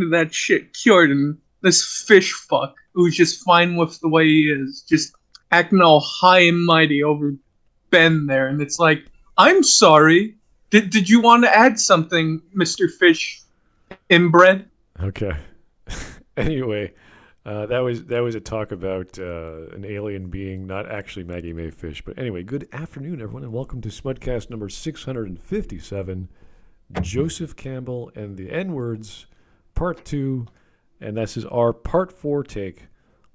talking to that shit Kjordan, this fish fuck, who's just fine with the way he is, just acting all high and mighty over Ben there, and it's like, I'm sorry. Did you want to add something, Mr. Fish Inbred? Okay. Anyway, that was a talk about an alien being, not actually Maggie Mae Fish. But anyway, good afternoon, everyone, and welcome to Smudcast number 657, Joseph Campbell and the N-Words, Part 2, and this is our Part 4 take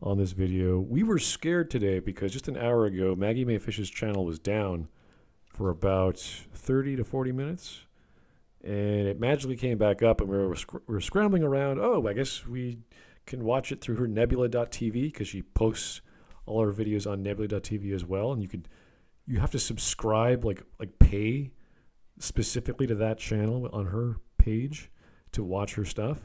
on this video. We were scared today because just an hour ago, Maggie Mae Fish's channel was down for about 30 to 40 minutes. And it magically came back up, and we were scrambling around. Oh, I guess we can watch it through her nebula.tv because she posts all her videos on nebula.tv as well. And you have to subscribe, like pay specifically to that channel on her page to watch her stuff.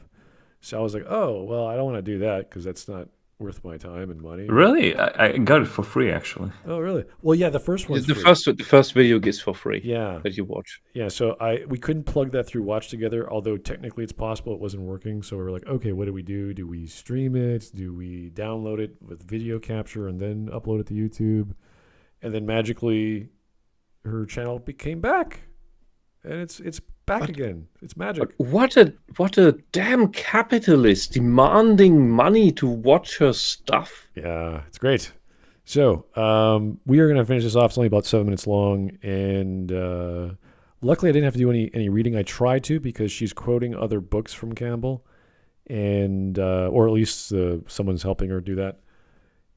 So I was like, oh, well, I don't want to do that because that's not worth my time and money. Really? I got it for free, actually. Oh, really? Well, yeah, the first one's the free. The first video gets for free. Yeah, that you watch. Yeah, so we couldn't plug that through Watch Together, although technically it's possible it wasn't working. So we were like, okay, what do we do? Do we stream it? Do we download it with video capture and then upload it to YouTube? And then magically, her channel came back, and it's back again. It's magic. What a damn capitalist demanding money to watch her stuff. Yeah, it's great. So we are going to finish this off. It's only about 7 minutes long, and luckily I didn't have to do any reading. I tried to because she's quoting other books from Campbell, and or at least someone's helping her do that.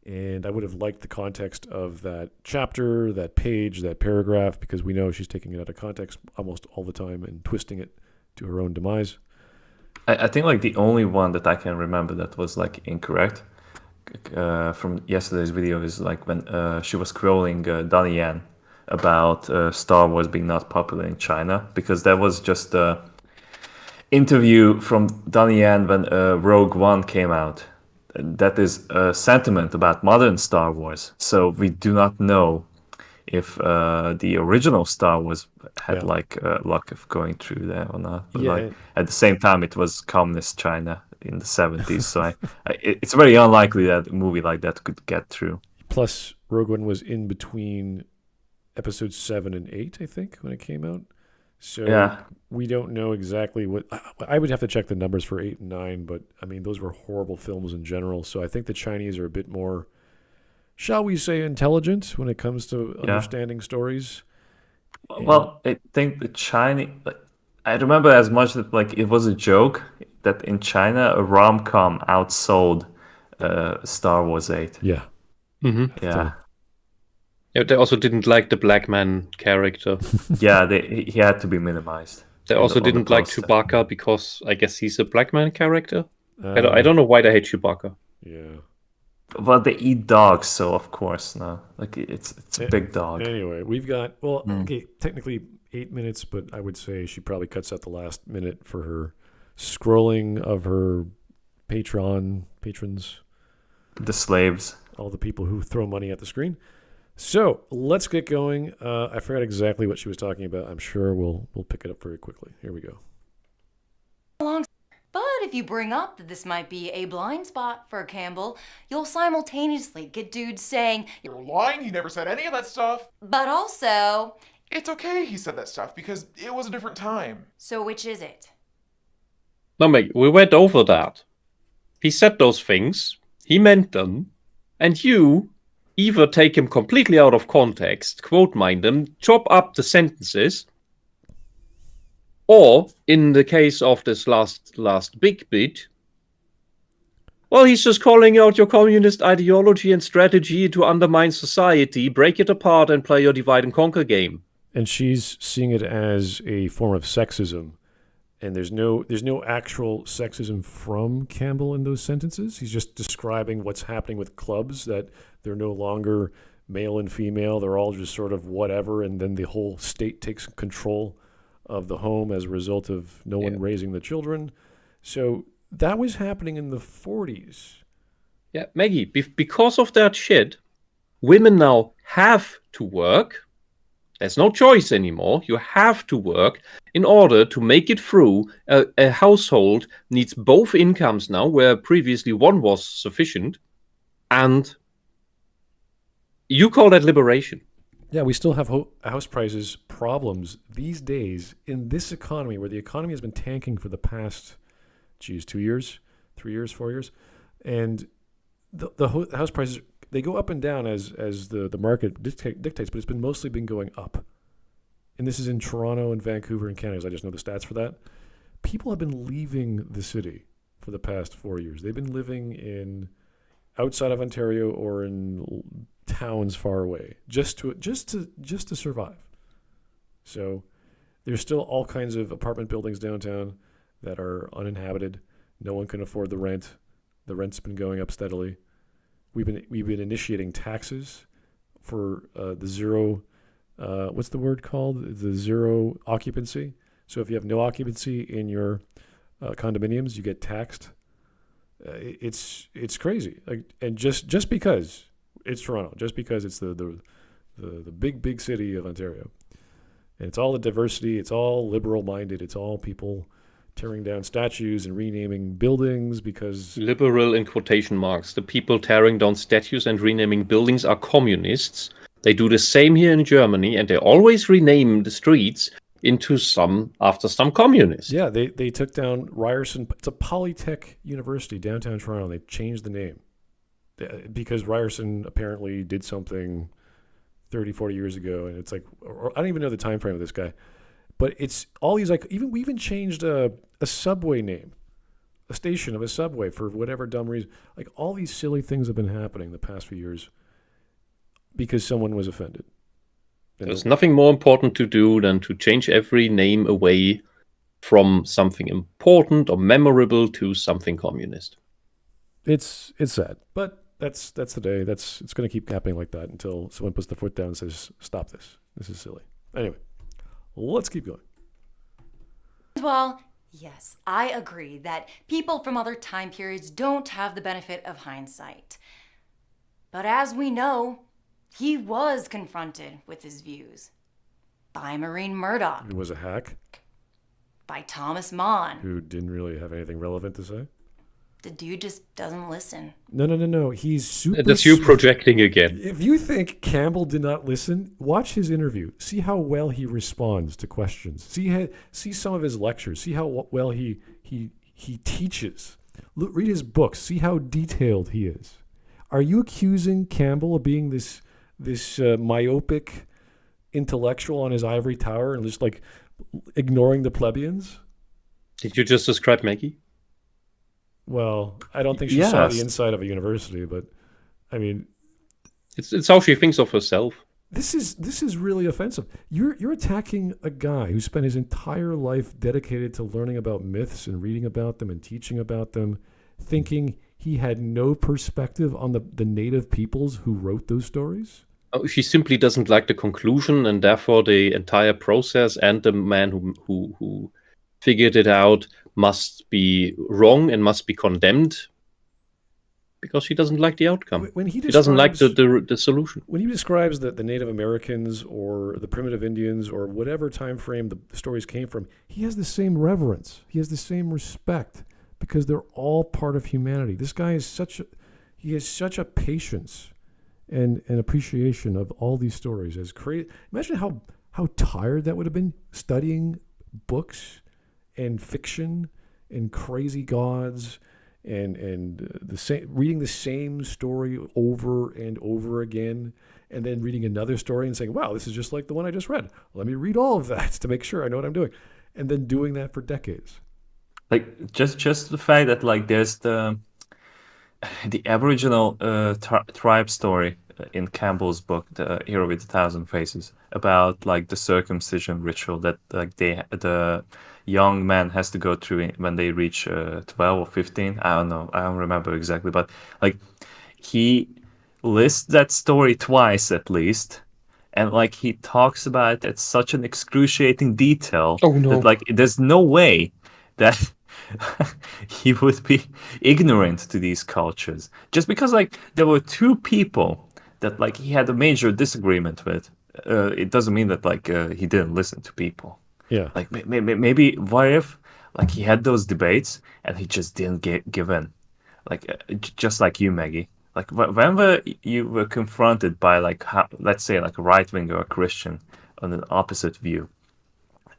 And I would have liked the context of that chapter, that page, that paragraph, because we know she's taking it out of context almost all the time and twisting it to her own demise. I think like the only one that I can remember that was like incorrect from yesterday's video is like when she was scrolling Dunn Yan about Star Wars being not popular in China, because that was just an interview from Dunn Yan when Rogue One came out. That is a sentiment about modern Star Wars. So we do not know if the original Star Wars had like luck of going through there or not. But like at the same time, it was communist China in the 70s. So it's very unlikely that a movie like that could get through. Plus, Rogue One was in between episodes 7 and 8, I think, when it came out. So we don't know exactly what... I would have to check the numbers for 8 and 9, but I mean, those were horrible films in general. So I think the Chinese are a bit more, shall we say, intelligent when it comes to understanding stories. Well, I think the Chinese... I remember as much that like it was a joke that in China, a rom-com outsold Star Wars 8. Yeah. Mm-hmm. Yeah. Yeah, they also didn't like the black man character. Yeah, he had to be minimized. They also didn't like Chewbacca because I guess he's a black man character. I don't know why they hate Chewbacca. Yeah. Well, they eat dogs, so of course, no. Like it's a big dog. Anyway, we've got technically 8 minutes, but I would say she probably cuts out the last minute for her scrolling of her patrons, the slaves, all the people who throw money at the screen. So let's get going. I forgot exactly what she was talking about. I'm sure we'll pick it up very quickly. Here we go. But if you bring up that this might be a blind spot for Campbell, you'll simultaneously get dudes saying, "You're lying, he never said any of that stuff." But also, "It's okay he said that stuff because it was a different time." So which is it? No, Maggie, we went over that. He said those things, he meant them, and you either take him completely out of context, quote mine them, chop up the sentences, or, in the case of this last big bit, well, he's just calling out your communist ideology and strategy to undermine society, break it apart, and play your divide and conquer game. And she's seeing it as a form of sexism. And there's no actual sexism from Campbell in those sentences. He's just describing what's happening with clubs, that they're no longer male and female. They're all just sort of whatever, and then the whole state takes control of the home as a result of no one raising the children. So that was happening in the 40s. Yeah, Maggie, because of that shit, women now have to work, There's no choice anymore. You have to work in order to make it through. A household needs both incomes now, where previously one was sufficient. And you call that liberation. Yeah, we still have house prices problems these days in this economy where the economy has been tanking for the past, 2 years, 3 years, 4 years. And the house prices, they go up and down as the market dictates, but it's mostly been going up. And this is in Toronto and Vancouver and Canada. I just know the stats for that. People have been leaving the city for the past 4 years. They've been living in outside of Ontario or in towns far away just to survive. So there's still all kinds of apartment buildings downtown that are uninhabited. No one can afford the rent. The rent's been going up steadily. We've been initiating taxes for the zero. What's the word called? The zero occupancy. So if you have no occupancy in your condominiums, you get taxed. It's crazy. And just because it's Toronto, just because it's the big city of Ontario, and it's all the diversity. It's all liberal minded. It's all people tearing down statues and renaming buildings because... Liberal in quotation marks. The people tearing down statues and renaming buildings are communists. They do the same here in Germany, and they always rename the streets after some communist. Yeah, they took down Ryerson. It's a Polytech University, downtown Toronto. They changed the name because Ryerson apparently did something 30, 40 years ago, and it's like, I don't even know the time frame of this guy. But it's all these, like, we even changed a subway name, a station of a subway for whatever dumb reason. Like, all these silly things have been happening the past few years because someone was offended. There's nothing more important to do than to change every name away from something important or memorable to something communist. It's sad, but that's the day. It's going to keep happening like that until someone puts their foot down and says, "Stop this. This is silly." Anyway. Let's keep going. Well, yes, I agree that people from other time periods don't have the benefit of hindsight. But as we know, he was confronted with his views by Maureen Murdoch. It was a hack. By Thomas Mann. Who didn't really have anything relevant to say. The dude just doesn't listen. No. He's super... That's you projecting again. If you think Campbell did not listen, watch his interview. See how well he responds to questions. See some of his lectures. See how well he teaches. Read his books. See how detailed he is. Are you accusing Campbell of being this myopic intellectual on his ivory tower and just like ignoring the plebeians? Did you just describe Maggie? Well, I don't think she saw the inside of a university, but I mean, it's how she thinks of herself. This is really offensive. You're attacking a guy who spent his entire life dedicated to learning about myths and reading about them and teaching about them, thinking he had no perspective on the native peoples who wrote those stories. Oh, she simply doesn't like the conclusion, and therefore the entire process and the man who figured it out must be wrong and must be condemned because she doesn't like the outcome. She doesn't like the solution. When he describes the Native Americans or the primitive Indians or whatever time frame the stories came from, he has the same reverence. He has the same respect because they're all part of humanity. This guy is has such a patience and appreciation of all these stories. Imagine how tired that would have been studying books and fiction and crazy gods and reading the same story over and over again, and then reading another story and saying, "Wow, this is just like the one I just read. Let me read all of that to make sure I know what I'm doing," and then doing that for decades. Like just the fact that like there's the Aboriginal tribe story in Campbell's book, The Hero with 1,000 Faces, about like the circumcision ritual that like the young man has to go through when they reach 12 or 15. I don't know. I don't remember exactly, but like he lists that story twice at least, and like he talks about it at such an excruciating detail that like there's no way that he would be ignorant to these cultures, just because like there were two people that like he had a major disagreement with it doesn't mean that like he didn't listen to people. Yeah. Like maybe what if like he had those debates and he just didn't give in, like just like you, Maggie. Like whenever you were confronted by like let's say like a right wing or a Christian on an opposite view,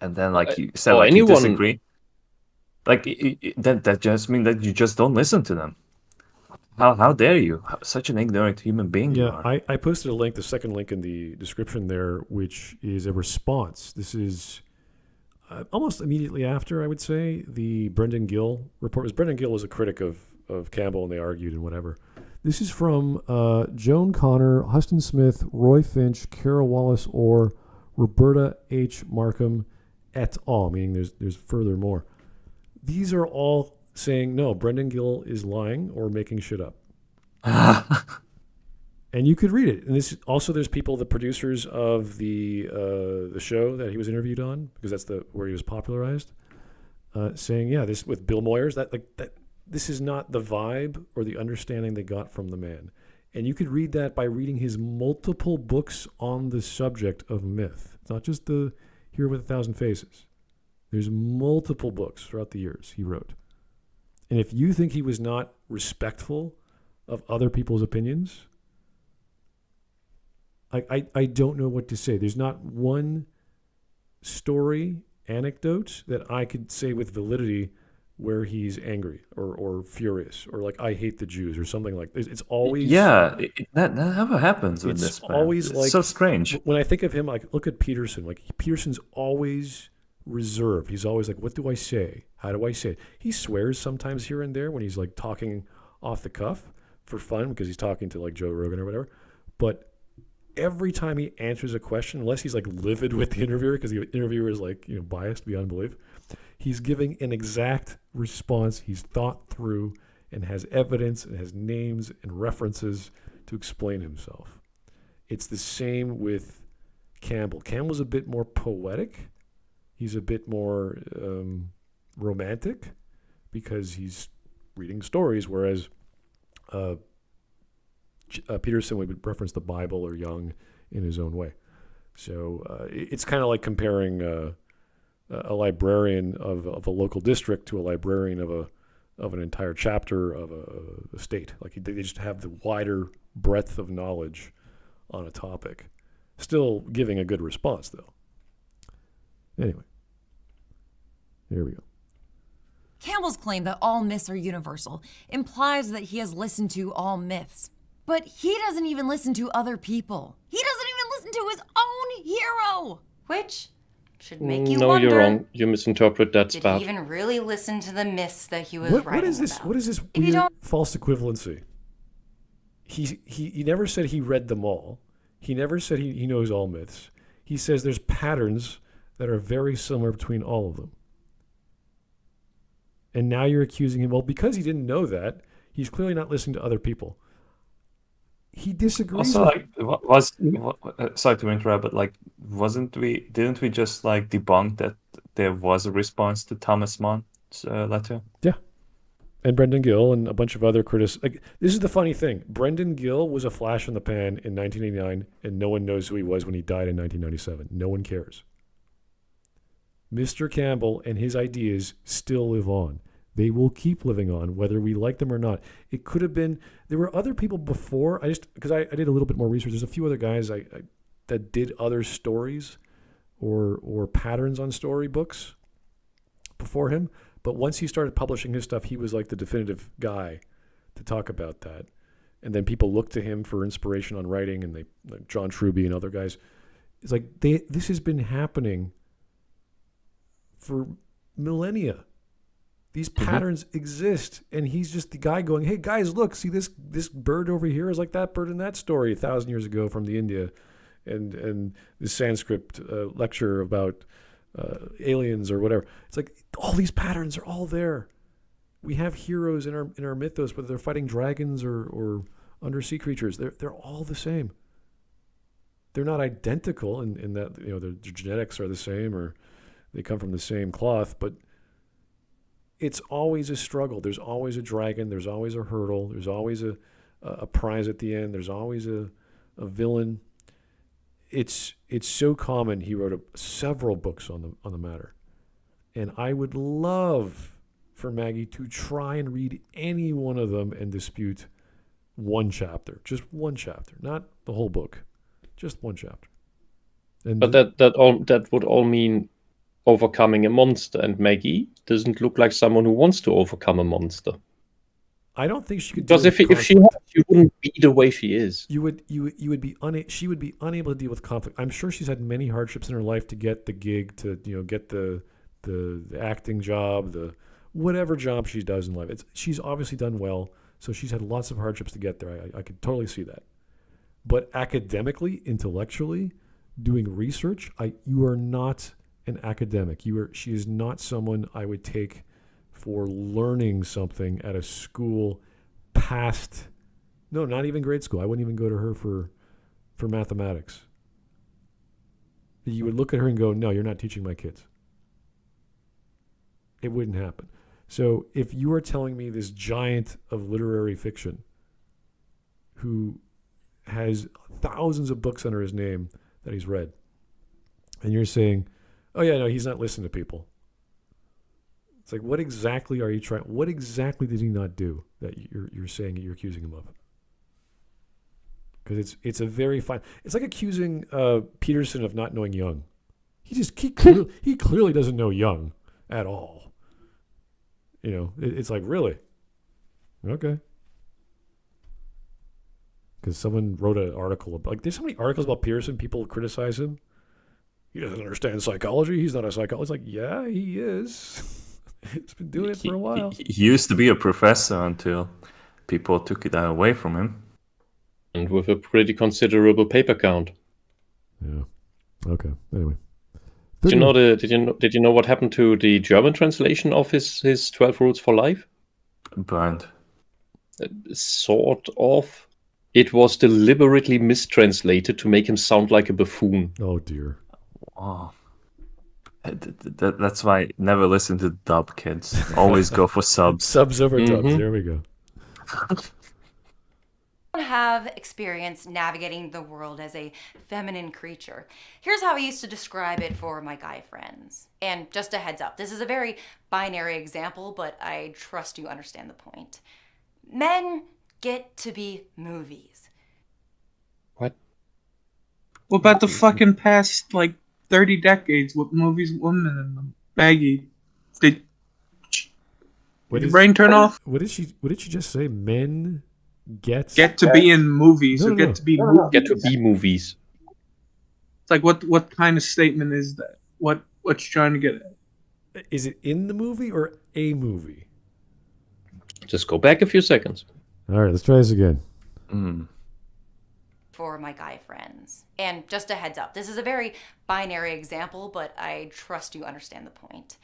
and then like you said or like you anyone- disagree, like that just means that you just don't listen to them. How dare you? Such an ignorant human being you Yeah, are. I posted a link, the second link in the description there, which is a response. This is almost immediately after, I would say, the Brendan Gill report. Because Brendan Gill was a critic of Campbell, and they argued and whatever. This is from Joan Connor, Huston Smith, Roy Finch, Carol Wallace, or Roberta H. Markham et al., meaning there's furthermore. These are all saying, no, Brendan Gill is lying or making shit up. And you could read it. And this also, there's people, the producers of the show that he was interviewed on, because that's where he was popularized, saying, yeah, this with Bill Moyers, that this is not the vibe or the understanding they got from the man. And you could read that by reading his multiple books on the subject of myth. It's not just the Hero with 1,000 Faces. There's multiple books throughout the years he wrote. And if you think he was not respectful of other people's opinions, I don't know what to say. There's not one story, anecdote that I could say with validity where he's angry or furious or like, I hate the Jews or something like this. It's always... Yeah, that never happens with It's this man. always It's like... so strange. When I think of him, like, look at Peterson. Like, Peterson's always reserved. He's always like, what do I say? How do I say it? He swears sometimes here and there when he's like talking off the cuff for fun because he's talking to like Joe Rogan or whatever. But every time he answers a question, unless he's like livid with the interviewer because the interviewer is like, biased beyond belief, he's giving an exact response he's thought through and has evidence and has names and references to explain himself. It's the same with Campbell. Campbell's a bit more poetic. He's a bit more romantic because he's reading stories, whereas Peterson would reference the Bible or Young in his own way. So it's kind of like comparing a librarian of a local district to a librarian of an entire chapter of a state. Like they just have the wider breadth of knowledge on a topic. Still giving a good response, though. Anyway, here we go. Campbell's claim that all myths are universal implies that he has listened to all myths. But he doesn't even listen to other people. He doesn't even listen to his own hero! Which should make you No, wonder. you're wrong. You misinterpret that Did spout. he even really listen to the myths that he was What writing is this? about? What is this If you weird don't- false equivalency? He never said he read them all. He never said he knows all myths. He says there's patterns that are very similar between all of them. And now you're accusing him, well, because he didn't know that, he's clearly not listening to other people. He disagrees. Also, like, sorry to interrupt, but like, didn't we just like debunk that there was a response to Thomas Mann's letter? Yeah. And Brendan Gill and a bunch of other critics. Like, this is the funny thing. Brendan Gill was a flash in the pan in 1989, and no one knows who he was when he died in 1997. No one cares. Mr. Campbell and his ideas still live on. They will keep living on, whether we like them or not. It could have been, there were other people before. Because I did a little bit more research. There's a few other guys that did other stories or patterns on storybooks before him. But once he started publishing his stuff, he was like the definitive guy to talk about that. And then people looked to him for inspiration on writing, and like John Truby and other guys. It's like this has been happening for millennia. These patterns exist, and he's just the guy going, hey, guys, look, see this bird over here is like that bird in that story 1,000 years ago from the India, and the Sanskrit lecture about aliens or whatever. It's like all these patterns are all there. We have heroes in our mythos, whether they're fighting dragons or undersea creatures. They're all the same. They're not identical in that their genetics are the same or they come from the same cloth, but it's always a struggle. There's always a dragon. There's always a hurdle. There's always a prize at the end. There's always a villain. it's so common. He wrote several books on the matter, and I would love for Maggie to try and read any one of them and dispute one chapter, just one chapter, not the whole book, just one chapter. And But that would all mean overcoming a monster, and Maggie doesn't look like someone who wants to overcome a monster. I don't think she could. Because if she had, she wouldn't be the way she is. She would be unable to deal with conflict. I'm sure she's had many hardships in her life to get the gig, to get the acting job, the whatever job she does in life. She's obviously done well, so she's had lots of hardships to get there. I could totally see that. But academically, intellectually, doing research, you are not an academic. She is not someone I would take for learning something at a school past, no, not even grade school. I wouldn't even go to her for mathematics. You would look at her and go, no, you're not teaching my kids. It wouldn't happen. So if you are telling me this giant of literary fiction who has thousands of books under his name that he's read, and you're saying, oh yeah, no, he's not listening to people. It's like, what exactly are you trying? What exactly did he not do that you're saying that you're accusing him of? Because it's a very fine. It's like accusing Peterson of not knowing Young. He clearly doesn't know Young at all. It's like, really? Okay. Because someone wrote an article about, there's so many articles about Peterson. People criticize him. He doesn't understand psychology. He's not a psychologist. It's like, yeah, he is. He's been doing it for a while. He used to be a professor until people took it away from him. And with a pretty considerable paper count. Yeah. Okay. Anyway. Did you know what happened to the German translation of his 12 Rules for Life? Burned. Sort of. It was deliberately mistranslated to make him sound like a buffoon. Oh dear. Oh. That's why never listen to dub, kids. Always go for subs. Subs over dubs. There we go. Have experience navigating the world as a feminine creature. Here's how I used to describe it for my guy friends. And just a heads up, this is a very binary example, but I trust you understand the point. Men get to be movies. What? What about the fucking past, 30 decades with movies with women in them? Maggie, did your brain turn off? What did she just say? Men get to be in movies No. to be movies. Get to be movies. It's like, what kind of statement is that? What you trying to get at? Is it in the movie or a movie? Just go back a few seconds. All right, let's try this again. For my guy friends. And just a heads up, this is a very binary example, but I trust you understand the point.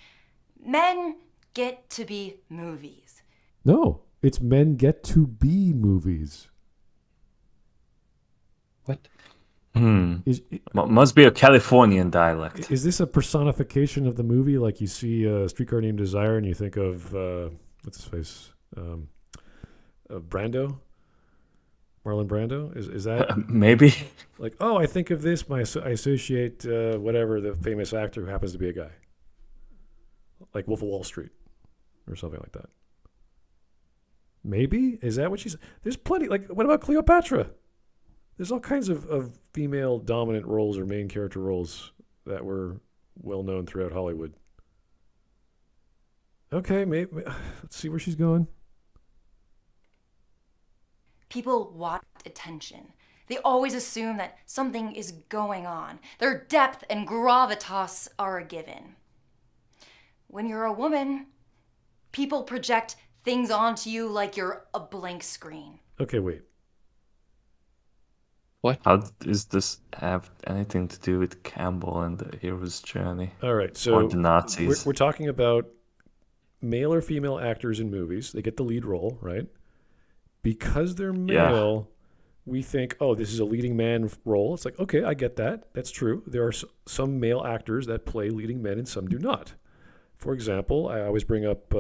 Men get to be movies. No, it's men get to be movies. What? Must be a Californian dialect. Is this a personification of the movie? Like you see Streetcar Named Desire and you think of, what's his face? Brando? Marlon Brando? Is that? Maybe. Like, oh, I think of this, I associate whatever, the famous actor who happens to be a guy. Like Wolf of Wall Street or something like that. Maybe? Is that what she's... There's plenty... what about Cleopatra? There's all kinds of female dominant roles or main character roles that were well known throughout Hollywood. Okay, maybe... Let's see where she's going. People want attention. They always assume that something is going on. Their depth and gravitas are a given. When you're a woman, people project things onto you like you're a blank screen. Okay, wait. What? How does this have anything to do with Campbell and the hero's journey? All right, so or the Nazis? We're talking about male or female actors in movies. They get the lead role, right? Because they're male, we think, oh, this is a leading man role. It's like, okay, I get that. That's true. There are some male actors that play leading men and some do not. For example, I always bring up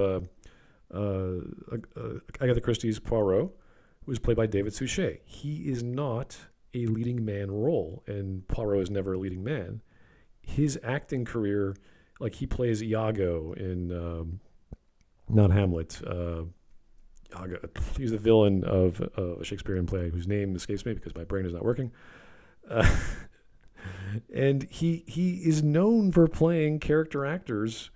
Agatha Christie's Poirot, who is played by David Suchet. He is not a leading man role, and Poirot is never a leading man. His acting career, like he plays Iago in not Hamlet. He's the villain of a Shakespearean play whose name escapes me because my brain is not working. And he is known for playing character actors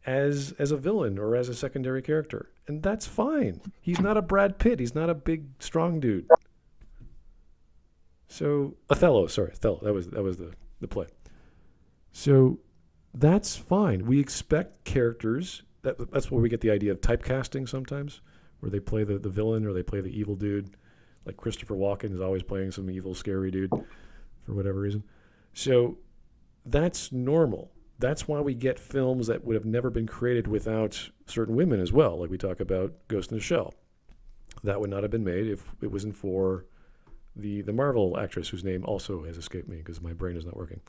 as a villain or as a secondary character, and that's fine. He's not a Brad Pitt. He's not a big strong dude. So Othello. That was the play. So that's fine. We expect characters. That's where we get the idea of typecasting sometimes, where they play the villain or they play the evil dude. Like Christopher Walken is always playing some evil, scary dude for whatever reason. So that's normal. That's why we get films that would have never been created without certain women as well. Like we talk about Ghost in the Shell. That would not have been made if it wasn't for the Marvel actress whose name also has escaped me because my brain is not working.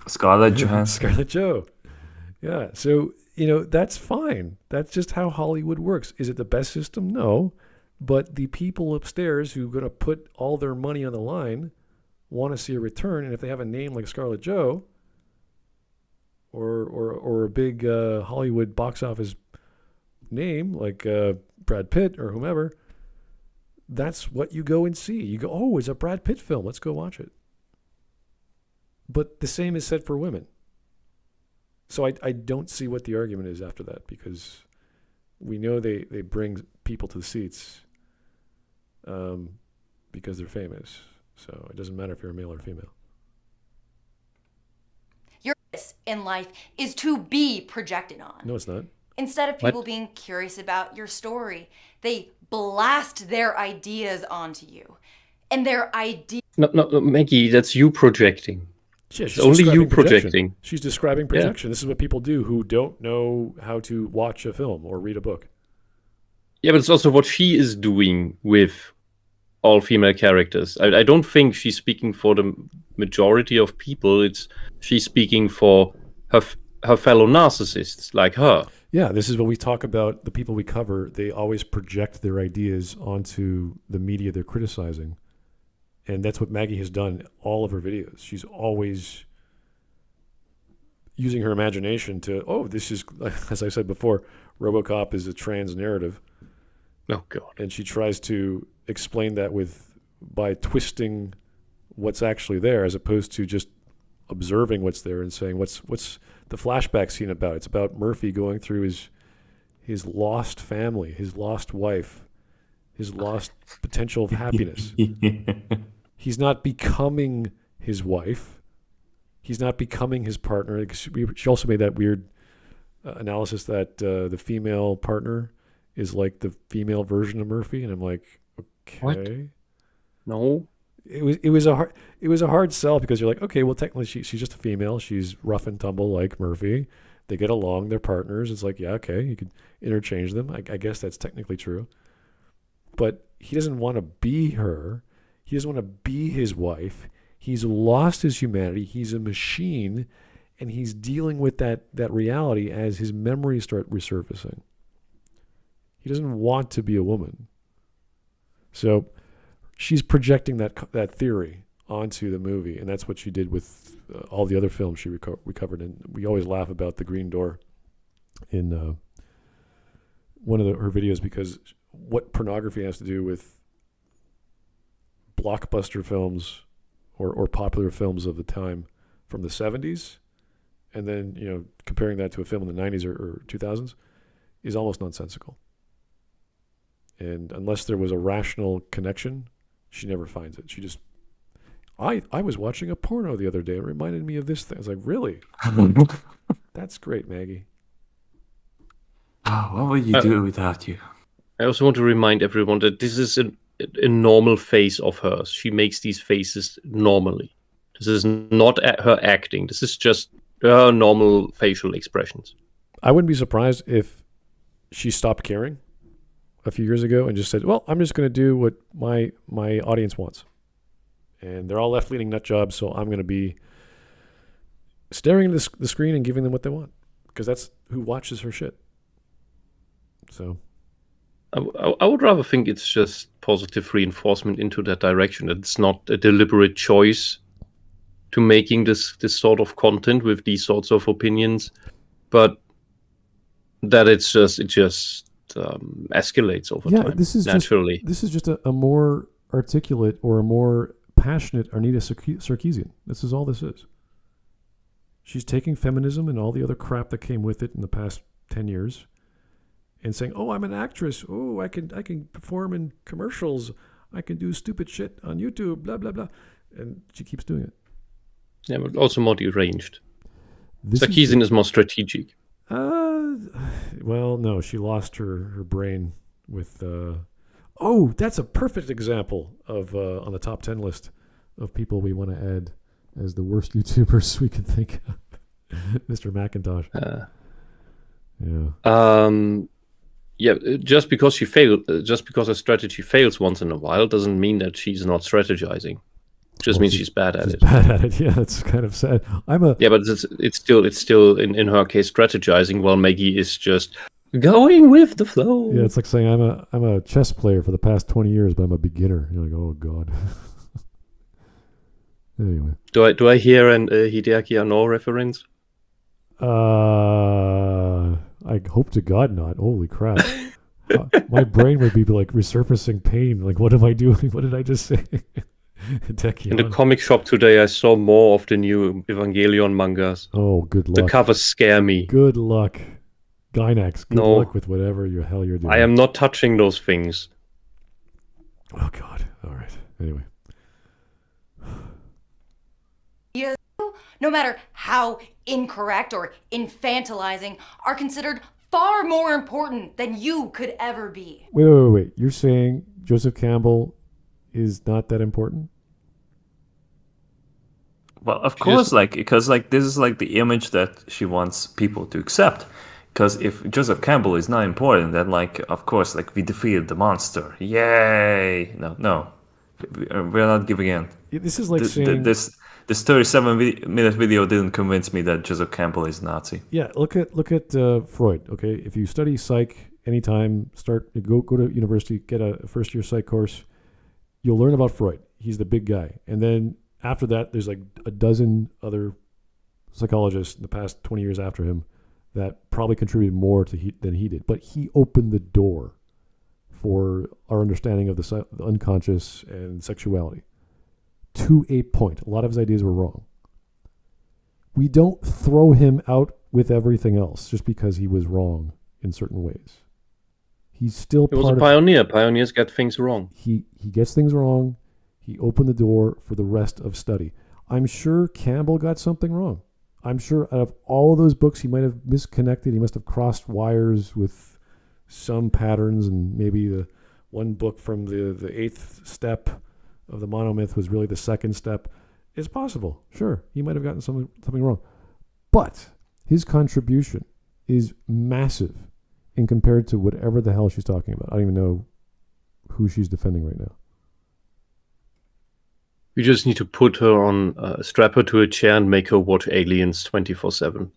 Scarlett Johansson. Scarlett Jo. Yeah. So, that's fine. That's just how Hollywood works. Is it the best system? No. But the people upstairs who are going to put all their money on the line want to see a return. And if they have a name like Scarlett Jo or a big Hollywood box office name like Brad Pitt or whomever, that's what you go and see. You go, oh, it's a Brad Pitt film. Let's go watch it. But the same is said for women. So I don't see what the argument is after that, because we know they bring people to the seats because they're famous. So it doesn't matter if you're a male or female. Your purpose in life is to be projected on. No, it's not. Instead of people being curious about your story, they blast their ideas onto you. And their ideas... No, Maggie, that's you projecting. Yeah, it's only you projecting. Projection. She's describing projection. Yeah. This is what people do who don't know how to watch a film or read a book. Yeah, but it's also what she is doing with all female characters. I don't think she's speaking for the majority of people. She's speaking for her fellow narcissists like her. Yeah, this is what we talk about. The people we cover, they always project their ideas onto the media they're criticizing. And that's what Maggie has done in all of her videos. She's always using her imagination to, this is, as I said before, RoboCop is a trans narrative. Oh, God. And she tries to explain that by twisting what's actually there as opposed to just observing what's there and saying, what's the flashback scene about? It's about Murphy going through his lost family, his lost wife, his lost potential of happiness. He's not becoming his wife. He's not becoming his partner. She also made that weird analysis that the female partner is like the female version of Murphy, and I'm like, okay, what? No. It was a hard sell because you're like, okay, well technically she's just a female. She's rough and tumble like Murphy. They get along. They're partners. It's like, yeah, okay, you could interchange them. I guess that's technically true. But he doesn't want to be her. He doesn't want to be his wife. He's lost his humanity. He's a machine, and he's dealing with that reality as his memories start resurfacing. He doesn't want to be a woman. So she's projecting that theory onto the movie, and that's what she did with all the other films she recovered. And we always laugh about The Green Door in one of her videos, because what pornography has to do with blockbuster films or popular films of the time from the 70s, and then comparing that to a film in the 90s or 2000s is almost nonsensical. And unless there was a rational connection, she never finds it. She just, I was watching a porno the other day. It reminded me of this thing. I was like, really? That's great, Maggie. Oh, what would you do without you? I also want to remind everyone that this is a normal face of hers. She makes these faces normally. This is not her acting. This is just her normal facial expressions. I wouldn't be surprised if she stopped caring a few years ago and just said, well, I'm just going to do what my audience wants. And they're all left-leaning nut jobs, so I'm going to be staring at the screen and giving them what they want, because that's who watches her shit. So I would rather think it's just positive reinforcement into that direction. That it's not a deliberate choice to making this sort of content with these sorts of opinions, but that it just escalates over time. This is naturally. This is just a more articulate or a more passionate Anita Sarkeesian. This is all this is. She's taking feminism and all the other crap that came with it in the past 10 years and saying, "Oh, I'm an actress. Oh, I can perform in commercials. I can do stupid shit on YouTube, blah, blah, blah." And she keeps doing it. Yeah, but also more deranged. Sarkeesian is more strategic. Well, no, she lost her brain with... Oh, that's a perfect example of on the top 10 list of people we want to add as the worst YouTubers we can think of. Mr. Macintosh. Yeah, just because she failed, just because a strategy fails once in a while doesn't mean that she's not strategizing. Just means she's bad at it. Bad at it. Yeah, that's kind of sad. Yeah, but it's still in her case strategizing, while Maggie is just going with the flow. Yeah, it's like saying I'm a chess player for the past 20 years, but I'm a beginner. You're like, oh god. Anyway, do I hear an Hideaki Anno reference? I hope to God not. Holy crap. My brain would be like resurfacing pain. Like, what am I doing? What did I just say? In the comic shop today, I saw more of the new Evangelion mangas. Oh, good luck. The covers scare me. Good luck. Gynax, good luck with whatever the hell you're doing. I am not touching those things. Oh, God. All right. Anyway. No matter how incorrect or infantilizing, are considered far more important than you could ever be. Wait. You're saying Joseph Campbell is not that important? Well, of course, because this is like the image that she wants people to accept. Because if Joseph Campbell is not important, then of course, we defeated the monster. Yay! No, we're not giving in. This is like saying this 37-minute video didn't convince me that Joseph Campbell is Nazi. Yeah, look at Freud. Okay, if you study psych anytime, go to university, get a first-year psych course, you'll learn about Freud. He's the big guy, and then after that, there's like a dozen other psychologists in the past 20 years after him that probably contributed more than he did. But he opened the door for our understanding of the unconscious and sexuality to a point. A lot of his ideas were wrong. We don't throw him out with everything else just because he was wrong in certain ways. He's still He was a pioneer. Pioneers get things wrong. He gets things wrong. He opened the door for the rest of study. I'm sure Campbell got something wrong. I'm sure out of all of those books, he might have misconnected. He must have crossed wires with some patterns, and maybe the one book from the eighth step of the monomyth was really the second step. It's possible. Sure, he might have gotten something wrong. But his contribution is massive in compared to whatever the hell she's talking about. I don't even know who she's defending right now. We just need to put her on, strap her to a chair and make her watch Aliens 24/7.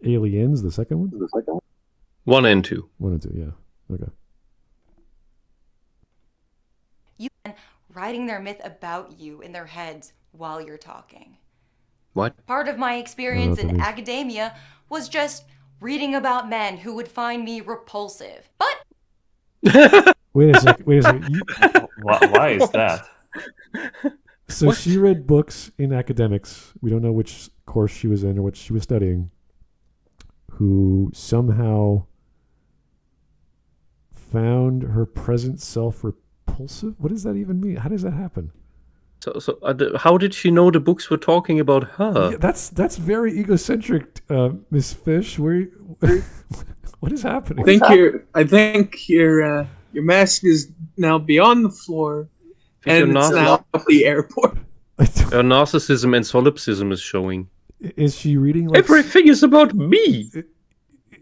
Aliens, the second one? 1 and 2. 1 and 2, yeah. Okay. You and writing their myth about you in their heads while you're talking. What? Part of my experience in academia was just reading about men who would find me repulsive. But Wait a second. Why is that? So what? She read books in academics. We don't know which course she was in or what she was studying. Who somehow found her present self repulsive? What does that even mean? How does that happen? So how did she know the books were talking about her? Yeah, that's very egocentric, Miss Fish. What is happening? I think your mask is now beyond the floor. And it's now at the airport. Her narcissism and solipsism is showing. Is she reading everything is about me?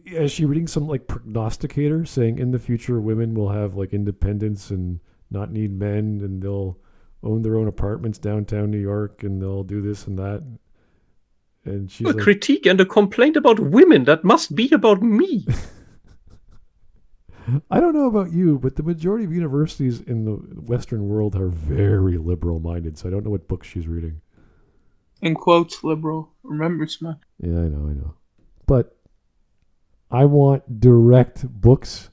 Is she reading some prognosticator saying in the future women will have independence and not need men, and they'll own their own apartments downtown New York, and they'll do this and that? And she's a critique and a complaint about women that must be about me. I don't know about you, but the majority of universities in the Western world are very liberal-minded, so I don't know what books she's reading. In quotes, liberal. Remember, Smudge. Yeah, I know. But I want direct books.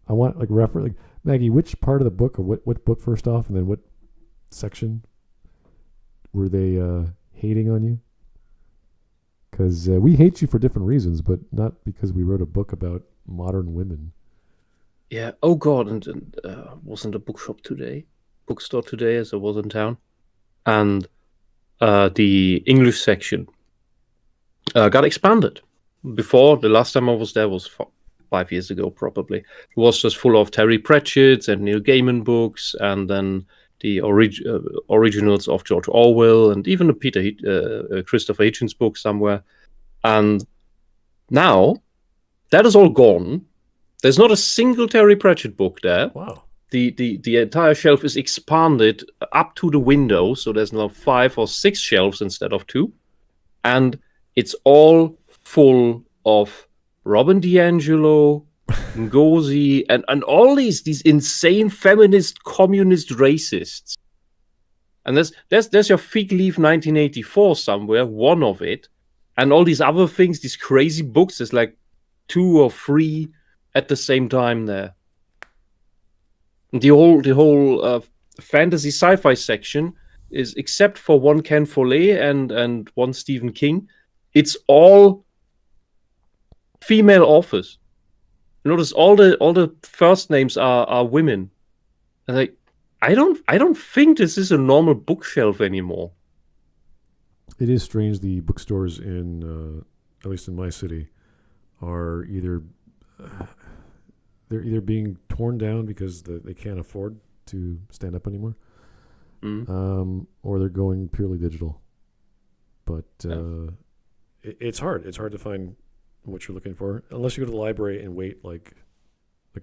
I want like reference. Like, Maggie, which part of the book, or what book first off, and then what section were they hating on you? Because we hate you for different reasons, but not because we wrote a book about modern women. Yeah. Oh God, and wasn't a bookstore today as I was in town, and the English section got expanded. Before, the last time I was there was 5 years ago, probably. It was just full of Terry Pratchett's and Neil Gaiman books, and then the originals of George Orwell, and even a Christopher Hitchens book somewhere. And now that is all gone. There's not a single Terry Pratchett book there. Wow. The entire shelf is expanded up to the window, so there's now 5 or 6 shelves instead of 2, and it's all full of Robin DiAngelo, Ngozi, and all these insane feminist, communist racists. And there's your Fig Leaf 1984 somewhere, one of it, and all these other things, these crazy books. There's like 2 or 3 at the same time there. And the whole fantasy sci-fi section is, except for one Ken Follett and one Stephen King, it's all female authors. Notice all the first names are women. And like, I don't think this is a normal bookshelf anymore. It is strange. The bookstores in, at least in my city, are either they're either being torn down because they can't afford to stand up anymore, or they're going purely digital. But it's hard. It's hard to find what you're looking for unless you go to the library and wait like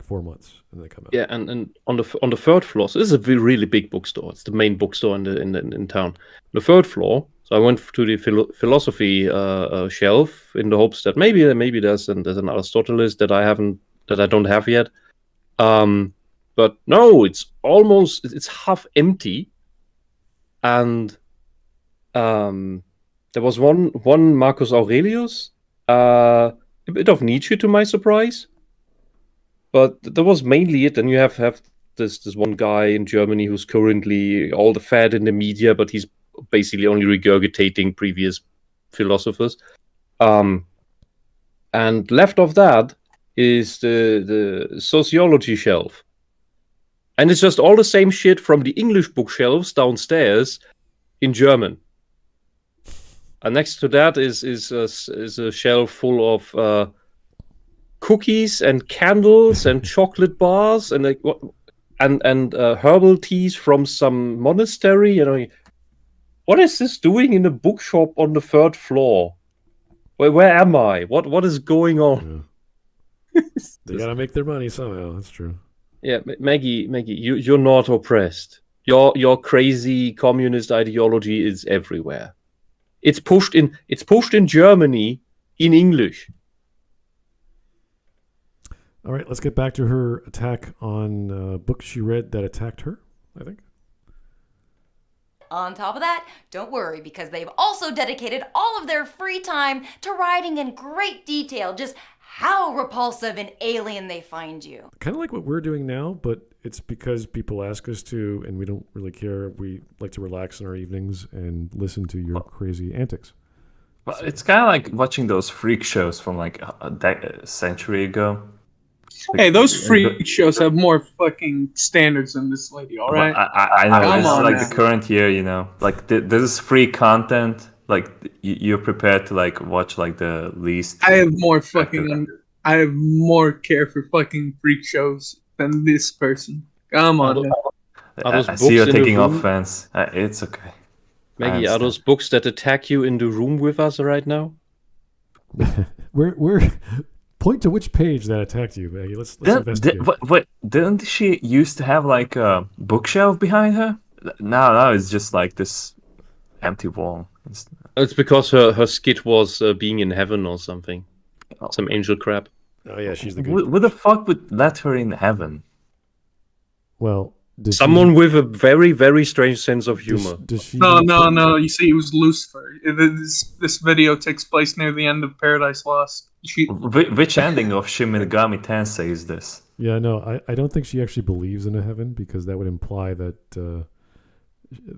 4 months and they come out. Yeah, and on the third floor, so this is a really big bookstore. It's the main bookstore in town. The third floor. So I went to the philosophy shelf in the hopes that maybe there's an Aristoteles that I don't have yet. But no, it's half empty, and there was one Marcus Aurelius, a bit of Nietzsche to my surprise, but that was mainly it. And you have this one guy in Germany who's currently all the fad in the media, but he's basically only regurgitating previous philosophers. And left of that is the sociology shelf. And it's just all the same shit from the English bookshelves downstairs in German. And next to that is a shelf full of cookies and candles and chocolate bars and herbal teas from some monastery. You know, what is this doing in a bookshop on the third floor? Where am I? What is going on? Yeah. They gotta make their money somehow. That's true. Yeah, Maggie, you're not oppressed. Your crazy communist ideology is everywhere. It's pushed in Germany in English. All right, let's get back to her attack on books she read that attacked her, I think. On top of that, don't worry, because they've also dedicated all of their free time to writing in great detail just how repulsive and alien they find you. Kind of like what we're doing now, but it's because people ask us to, and we don't really care. We like to relax in our evenings and listen to your crazy antics. Well, it's kind of like watching those freak shows from like a century ago. Hey, those freak shows have more fucking standards than this lady, all right? I know. Come This is on like now. the current year, you know. Like, this is free content. Like, you're prepared to, like, watch, like, the least... I have more care for fucking freak shows than this person. Come on now. Are those I see you're books in the taking room? offense. It's okay. Maggie, are those books that attack you in the room with us right now? We're point to which page that attacked you, Maggie. Let's investigate. What, didn't she used to have, like, a bookshelf behind her? Now it's just, like, this empty wall. It's because her skit was being in heaven or something. Some angel crap. Oh yeah, she's the good. Who the fuck would let her in heaven? Well, Someone with a very, very strange sense of humor. Does she? No. You see, it was Lucifer. This video takes place near the end of Paradise Lost. Which ending of Shin Megami Tensei is this? Yeah, no, I don't think she actually believes in a heaven, because that would imply that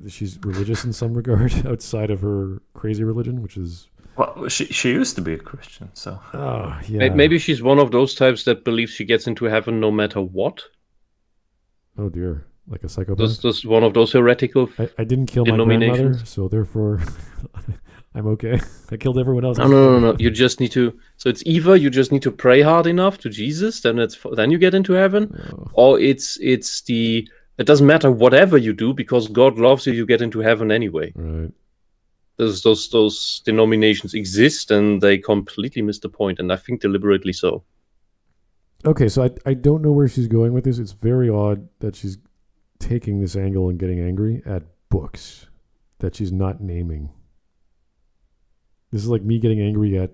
she's religious in some regard outside of her crazy religion, which is. Well, she used to be a Christian, so. Oh yeah. Maybe she's one of those types that believes she gets into heaven no matter what. Oh dear, like a psychopath. That's one of those heretical. I didn't kill my grandmother, so therefore I'm okay. I killed everyone else. No. You just need to. So it's either you just need to pray hard enough to Jesus, then you get into heaven, or it's the. It doesn't matter whatever you do because God loves you. You get into heaven anyway. Right. Those denominations exist, and they completely miss the point, and I think deliberately so. Okay, so I don't know where she's going with this. It's very odd that she's taking this angle and getting angry at books that she's not naming. This is like me getting angry at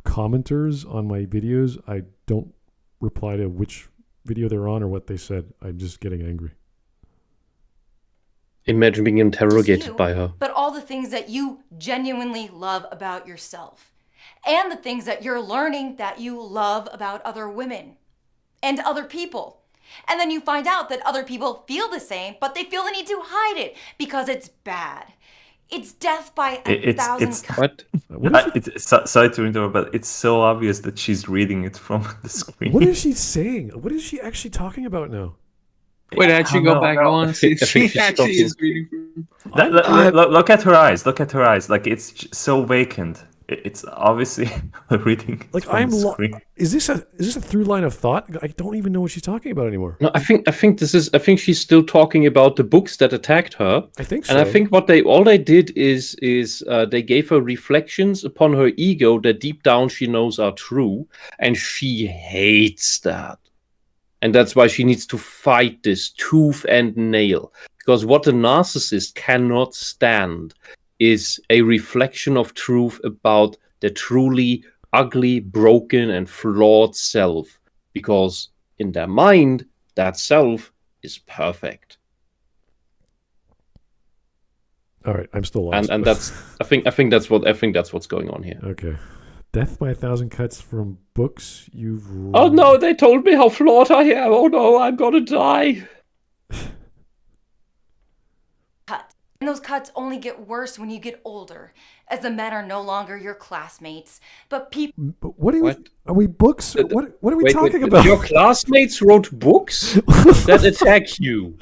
commenters on my videos. I don't reply to which video they're on or what they said. I'm just getting angry. Imagine being interrogated by her. But all the things that you genuinely love about yourself, and the things that you're learning that you love about other women and other people. And then you find out that other people feel the same, but they feel the need to hide it because it's bad. It's death by a thousand cuts. What? Sorry to interrupt, but it's so obvious that she's reading it from the screen. What is she saying? What is she actually talking about now? Wait, actually go back on. She she's actually talking. is reading from... Look at her eyes. Look at her eyes. Like, it's so vacant. It's obviously reading Like from the screen. Is this a through line of thought? I don't even know what she's talking about anymore. No, I think she's still talking about the books that attacked her. I think so. And I think what all they did is they gave her reflections upon her ego that deep down she knows are true, and she hates that. And that's why she needs to fight this tooth and nail. Because what the narcissist cannot stand is a reflection of truth about the truly ugly, broken, and flawed self. Because in their mind, that self is perfect. All right, I'm still lost. And that's I think that's what's going on here. Okay. Death by a thousand cuts from books you've read. Oh no, they told me how flawed I am. Oh no, I'm gonna die. Cuts. And those cuts only get worse when you get older, as the men are no longer your classmates, but people. But what are What? Are we books? What are we Wait, talking about? Your classmates wrote books that attack you.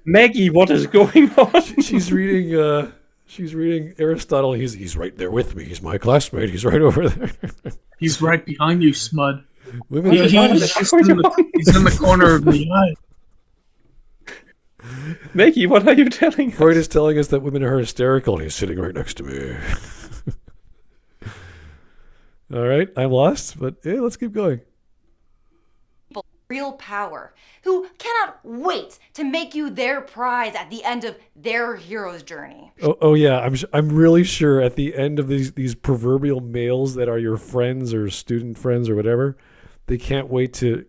Maggie, what is going on? She's reading. She's reading Aristotle. He's right there with me. He's my classmate. He's right over there. He's right behind you, Smud. Women He's are- in the corner of the eye. Maggie, what are you telling us? Freud is telling us that women are hysterical, and he's sitting right next to me. All right, I'm lost, but yeah, let's keep going. Real power, who cannot wait to make you their prize at the end of their hero's journey. Oh yeah, I'm really sure at the end of these proverbial males that are your friends or student friends or whatever, they can't wait to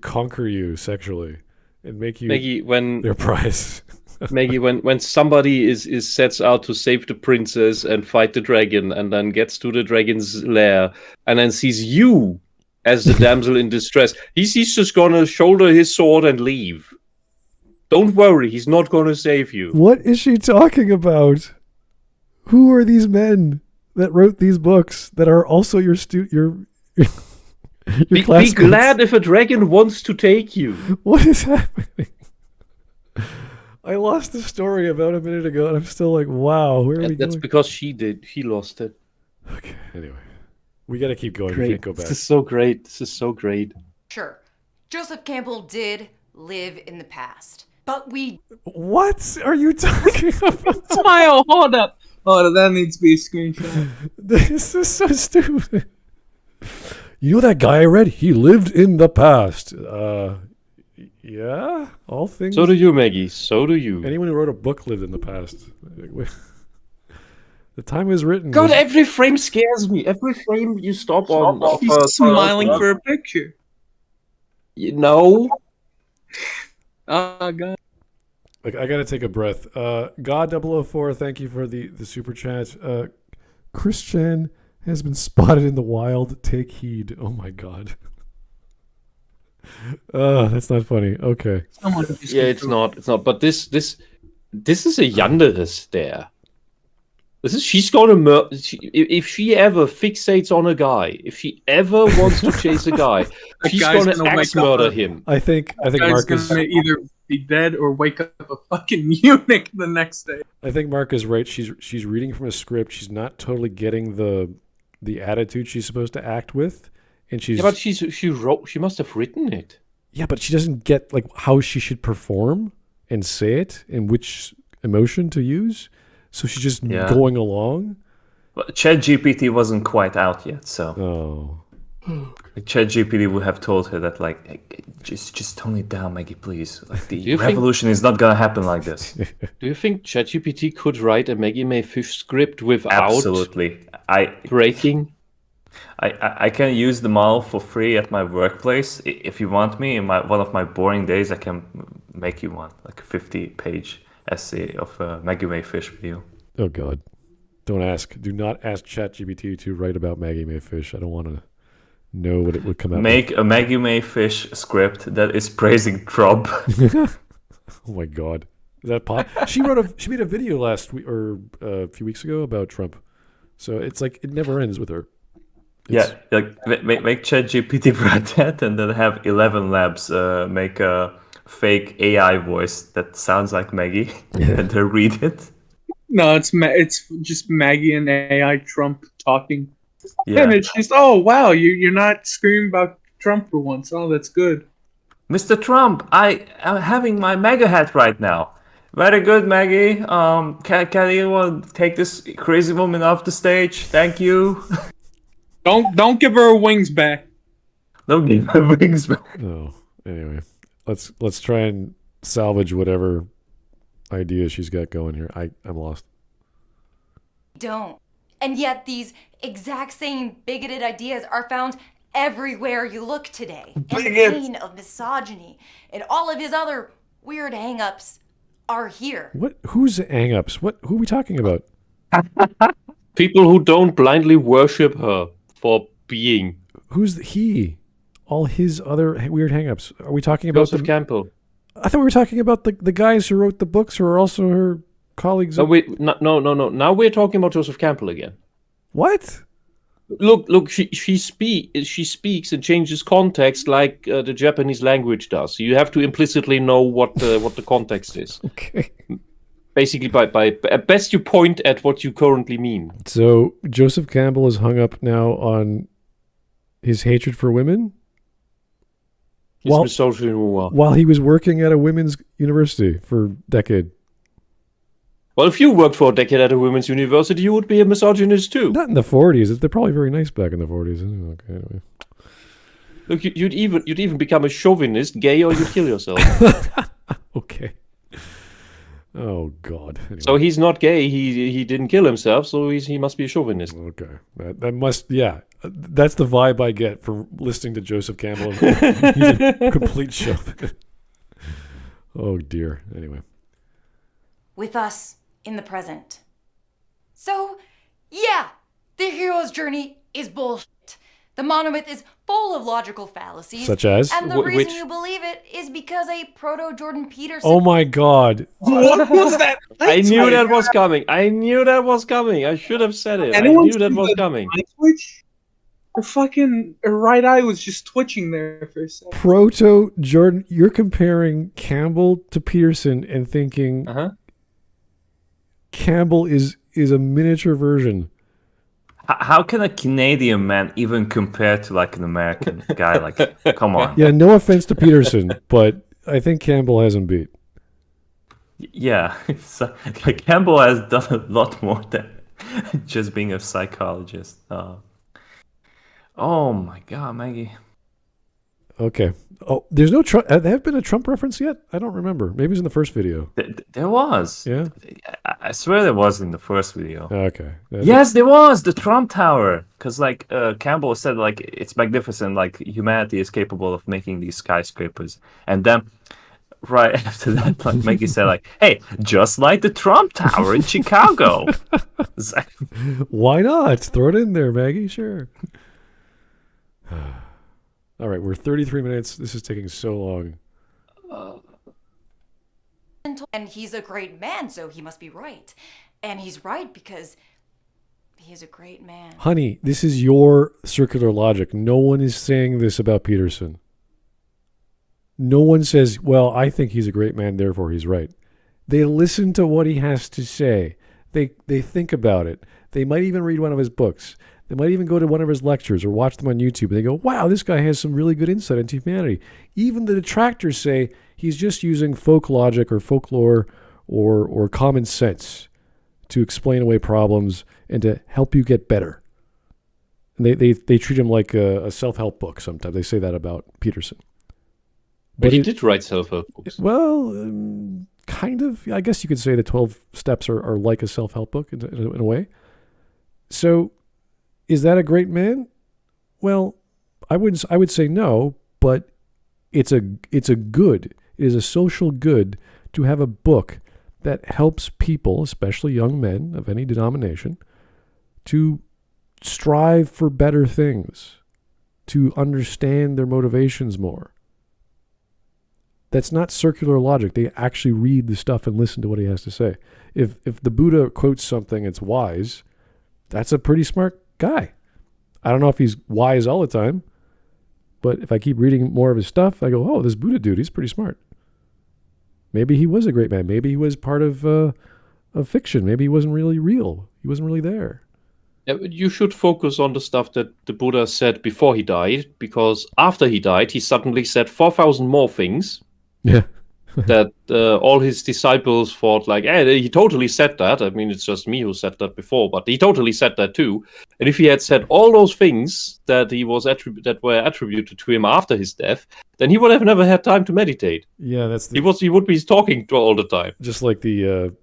conquer you sexually and make you Maggie, when their prize. Maggie, when somebody is sets out to save the princess and fight the dragon, and then gets to the dragon's lair, and then sees you as the damsel in distress, he's just gonna shoulder his sword and leave. Don't worry, he's not gonna save you. What is she talking about? Who are these men that wrote these books that are also your Be glad if a dragon wants to take you. What is happening? I lost the story about a minute ago, and I'm still like, wow, where are we That's going? because she did. He lost it. Okay, anyway. We gotta keep going. Great. We can't go back. This is so great. This is so great. Sure, Joseph Campbell did live in the past, but we What are you talking about? Smile, hold up. Oh, that needs to be a screenshot. This is so stupid. You know that guy I read? He lived in the past. Yeah, all things. So do you, Maggie. So do you. Anyone who wrote a book lived in the past. The time is written. God, every frame scares me. Every frame you stop on. He's smiling for a picture. You know? Oh, God. Like, I gotta take a breath. God004, thank you for the super chat. Christian has been spotted in the wild. Take heed. Oh my God. That's not funny. Okay. Yeah, it's not. It's not. But this is a Yanderes there. She's gonna murder. If she ever fixates on a guy, if she ever wants to chase a guy, she's gonna axe murder him. I think Marcus gonna either be dead or wake up a fucking eunuch the next day. I think Mark is right. She's reading from a script. She's not totally getting the attitude she's supposed to act with, and she's. Yeah, but she must have written it. Yeah, but she doesn't get like how she should perform and say it and which emotion to use. So she's just going along. Well, ChatGPT wasn't quite out yet, so. Oh. Like, ChatGPT would have told her that, like, hey, just tone it down, Maggie, please. Like, the revolution is not gonna happen like this. Do you think ChatGPT could write a Maggie May Fish script without Absolutely. breaking? I can use the model for free at my workplace. If you want me, in one of my boring days, I can make you one, like a 50-page essay of Maggie May Fish video. Oh God! Don't ask. Do not ask ChatGPT to write about Maggie May Fish. I don't want to know what it would come out. Make a Maggie May Fish script that is praising Trump. Oh my God! Is that She made a video last week or a few weeks ago about Trump. So it's like it never ends with her. Yeah, like make ChatGPT write that, and then have 11 labs make a fake AI voice that sounds like Maggie, and then read it. No, it's just Maggie and AI Trump talking, Yeah. and it's just wow, you're not screaming about Trump for once. Oh, that's good. Mr. Trump, I am having my MAGA hat right now. Very good, Maggie. Can you take this crazy woman off the stage? Thank you. Don't give her her wings back. Don't give her wings back. Oh, anyway, let's try and salvage whatever idea she's got going here. I'm lost. Don't. And yet these exact same bigoted ideas are found everywhere you look today. And the pain of misogyny and all of his other weird hang-ups are here. What? Who's hang-ups? Who are we talking about? People who don't blindly worship her for being. Who's he? All his other weird hang-ups. Are we talking about Joseph Campbell? I thought we were talking about the guys who wrote the books who are also her colleagues. No, no. Now we're talking about Joseph Campbell again. What? Look. She speaks and changes context like the Japanese language does. You have to implicitly know what the context is. Okay. Basically, by at best you point at what you currently mean. So Joseph Campbell is hung up now on his hatred for women. While he was working at a women's university for a decade. Well, if you worked for a decade at a women's university, you would be a misogynist too. Not in the 40s. They're probably very nice back in the 40s. Okay, anyway. Look, you'd even become a chauvinist, gay, or you'd kill yourself. Okay. Oh God. Anyway. So he's not gay. He didn't kill himself. So he must be a chauvinist. Okay. That must. Yeah. That's the vibe I get from listening to Joseph Campbell. He's a complete chauvinist. Oh dear. Anyway. With us in the present. So, yeah, the hero's journey is bullshit. The monomyth is full of logical fallacies. Such as? And the reason you believe it is because a proto-Jordan Peterson... Oh my God. What was that? I knew that was coming. I should have said it. I knew that was coming. Twitch? Her right eye was just twitching there for a second. Proto-Jordan, you're comparing Campbell to Peterson and thinking Campbell is a miniature version. How can a Canadian man even compare to like an American guy? Like, come on. Yeah, no offense to Peterson, but I think Campbell has him beat. Yeah, Campbell has done a lot more than just being a psychologist. Oh my God, Maggie. Okay. Oh, there's no Trump. Have there been a Trump reference yet? I don't remember. Maybe it was in the first video. There was. Yeah. I swear there was in the first video. Okay. Yes, there was the Trump Tower. Because like Campbell said, like it's magnificent. Like humanity is capable of making these skyscrapers, and then right after that, like Maggie said, like, "Hey, just like the Trump Tower in Chicago." It's like, Why not? Throw it in there, Maggie. Sure. All right, we're 33 minutes. This is taking so long. And he's a great man, so he must be right. And he's right because he's a great man. Honey, this is your circular logic. No one is saying this about Peterson. No one says, well, I think he's a great man, therefore he's right. They listen to what he has to say. They think about it. They might even read one of his books. They might even go to one of his lectures or watch them on YouTube. And they go, wow, this guy has some really good insight into humanity. Even the detractors say he's just using folk logic or folklore or common sense to explain away problems and to help you get better. And they treat him like a self-help book sometimes. They say that about Peterson. But he did write self-help books. Well, kind of. I guess you could say the 12 steps are like a self-help book in a way. So is that a great man? Well, I would say no, but it's a good. It is a social good to have a book that helps people, especially young men of any denomination, to strive for better things, to understand their motivations more. That's not circular logic. They actually read the stuff and listen to what he has to say. If the Buddha quotes something that's wise, that's a pretty smart guy. I don't know if he's wise all the time, but if I keep reading more of his stuff, I go, oh, this Buddha dude, he's pretty smart. Maybe he was a great man. Maybe he was part of fiction. Maybe he wasn't really real. He wasn't really there. Yeah, but you should focus on the stuff that the Buddha said before he died, because after he died, he suddenly said 4,000 more things. Yeah. That all his disciples thought like, he totally said that. I mean, it's just me who said that before, but he totally said that too. And if he had said all those things that that were attributed to him after his death, then he would have never had time to meditate. Yeah, he would be talking all the time. Just like the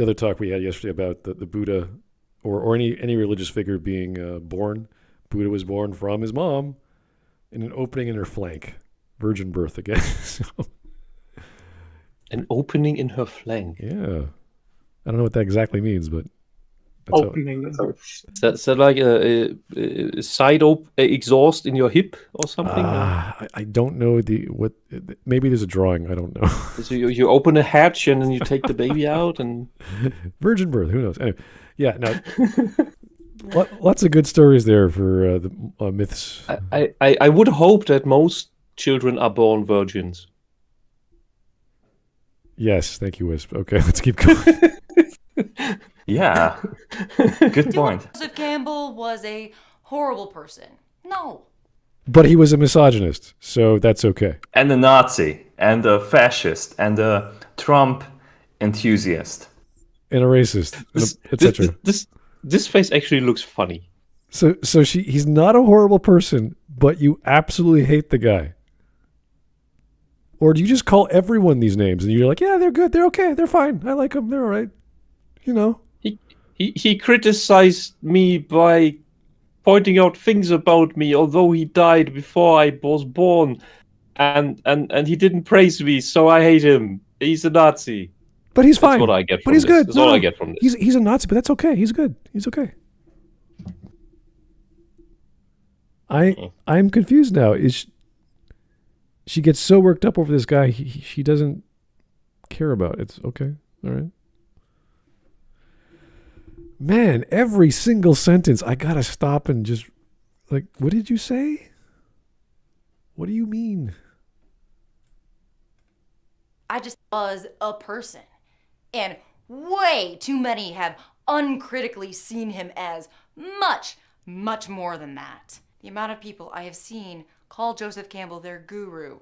other talk we had yesterday about the Buddha or any religious figure being born. Buddha was born from his mom in an opening in her flank, virgin birth again. So. An opening in her flank. Yeah. I don't know what that exactly means, but... Opening. Is that like a side exhaust in your hip or something? I don't know maybe there's a drawing. I don't know. So you open a hatch and then you take the baby out and... Virgin birth. Who knows? Anyway, yeah, no. Lots of good stories there for the myths. I would hope that most children are born virgins. Yes, thank you, Wisp. Okay, let's keep going. yeah, good point. Joseph Campbell was a horrible person. No. But he was a misogynist, so that's okay. And a Nazi, and a fascist, and a Trump enthusiast. And a racist, etc. This face actually looks funny. So he's not a horrible person, but you absolutely hate the guy. Or do you just call everyone these names and you're like, yeah, they're good, they're okay, they're fine, I like them, they're all right, you know? He criticized me by pointing out things about me, although he died before I was born, and he didn't praise me, so I hate him. He's a Nazi. But he's fine. That's what I get from but he's this. good. That's all I get from this. He's a Nazi, but that's okay. He's good. He's okay. I'm confused now. She gets so worked up over this guy, she doesn't care about it. It's okay. All right. Man, every single sentence, I gotta stop and just, like, what did you say? What do you mean? I just was a person. And way too many have uncritically seen him as much, much more than that. The amount of people I have seen call Joseph Campbell their guru.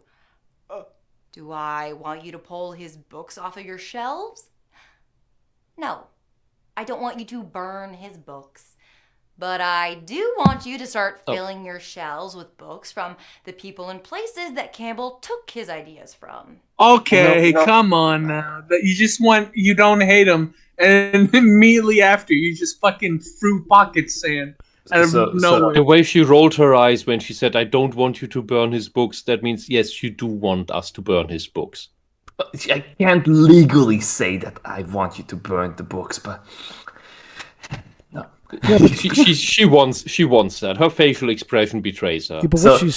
Do I want you to pull his books off of your shelves? No. I don't want you to burn his books. But I do want you to start filling your shelves with books from the people and places that Campbell took his ideas from. Okay, come on now. That you don't hate him, and immediately after you just fucking threw pocket sand out of nowhere. The way she rolled her eyes when she said, "I don't want you to burn his books," that means yes, you do want us to burn his books. I can't legally say that I want you to burn the books, but no. Yeah, but she wants that. Her facial expression betrays her. Yeah,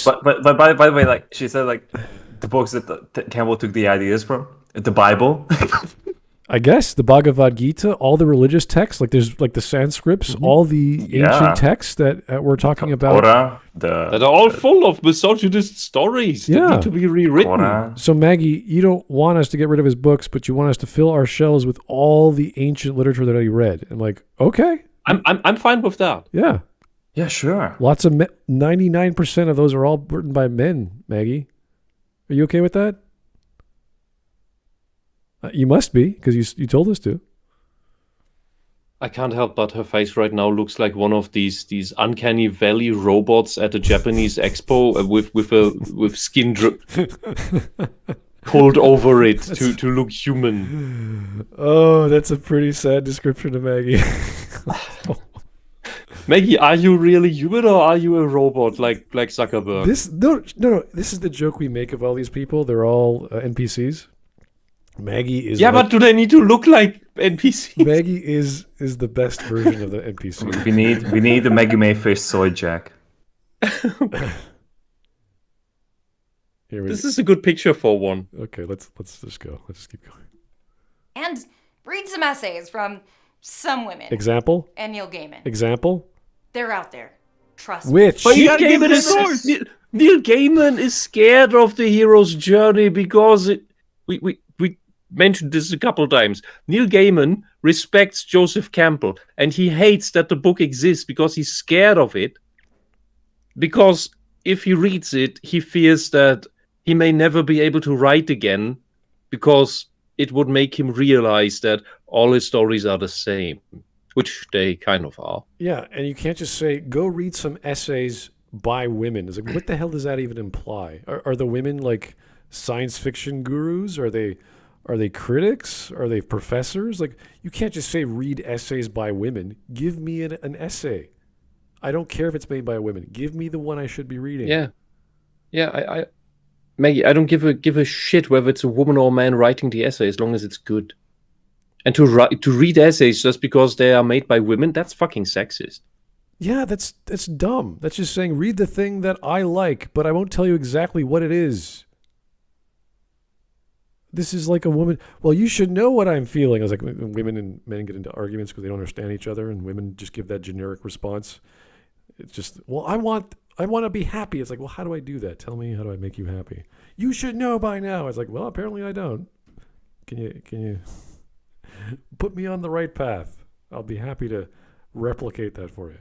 but but by the way, like she said, like the books that Campbell took the ideas from, the Bible. I guess the Bhagavad Gita, all the religious texts, like there's like the Sanskrits, all the ancient texts that we're talking about. Torah, that are all full of misogynist stories that need to be rewritten. Torah. So Maggie, you don't want us to get rid of his books, but you want us to fill our shelves with all the ancient literature that he read. I'm like, okay, I'm fine with that. Yeah, yeah, sure. Lots of 99% of those are all written by men. Maggie, are you okay with that? You must be, because you told us to. I can't help but her face right now looks like one of these uncanny valley robots at a Japanese expo with skin pulled over it to look human. Oh, that's a pretty sad description of Maggie. Maggie, are you really human or are you a robot like Zuckerberg? No. This is the joke we make of all these people. They're all NPCs. Maggie is. Yeah, but do they need to look like NPCs? Maggie is the best version of the NPC. We need the Maggie Mayfish soy jack. This is a good picture for one. Okay, let's just go. Let's just keep going. And read some essays from some women. Example? And Neil Gaiman. Example? They're out there. Trust me. Which? But you gotta give the source. Neil Gaiman is scared of the hero's journey because we mentioned this a couple times. Neil Gaiman respects Joseph Campbell, and he hates that the book exists because he's scared of it. Because if he reads it, he fears that he may never be able to write again because it would make him realize that all his stories are the same, which they kind of are. Yeah, and you can't just say, go read some essays by women. It's like, what the hell does that even imply? Are the women like science fiction gurus? Are they critics? Are they professors? Like, you can't just say read essays by women. Give me an essay. I don't care if it's made by a woman. Give me the one I should be reading. Yeah. Maggie, I don't give a shit whether it's a woman or a man writing the essay as long as it's good. And to read essays just because they are made by women, that's fucking sexist. Yeah, that's dumb. That's just saying read the thing that I like, but I won't tell you exactly what it is. This is like a woman. Well, you should know what I'm feeling. I was like, when women and men get into arguments because they don't understand each other, and women just give that generic response. It's just, well, I want to be happy. It's like, well, how do I do that? Tell me, how do I make you happy? You should know by now. It's like, well, apparently I don't. Can you put me on the right path? I'll be happy to replicate that for you.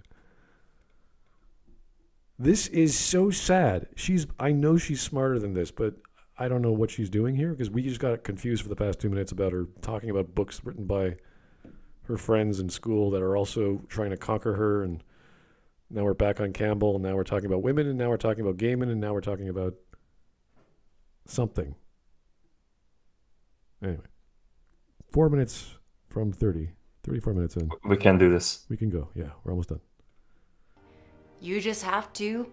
This is so sad. I know she's smarter than this, but I don't know what she's doing here because we just got confused for the past 2 minutes about her talking about books written by her friends in school that are also trying to conquer her. And now we're back on Campbell, and now we're talking about women, and now we're talking about Gaiman, and now we're talking about something. Anyway, 4 minutes from 34 minutes in. We can do this. We can go. Yeah, we're almost done. You just have to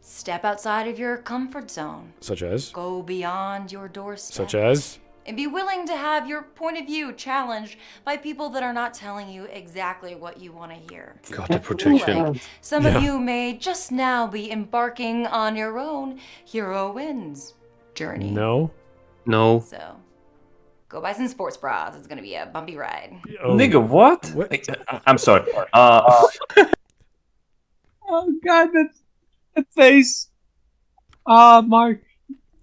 step outside of your comfort zone. Such as? Go beyond your doorstep. Such as? And be willing to have your point of view challenged by people that are not telling you exactly what you want to hear. God, the protection. Like, some of you may just now be embarking on your own hero wins journey. No. So, go buy some sports bras. It's going to be a bumpy ride. Oh. Nigga, what? I'm sorry. Oh, God, that face. Mark.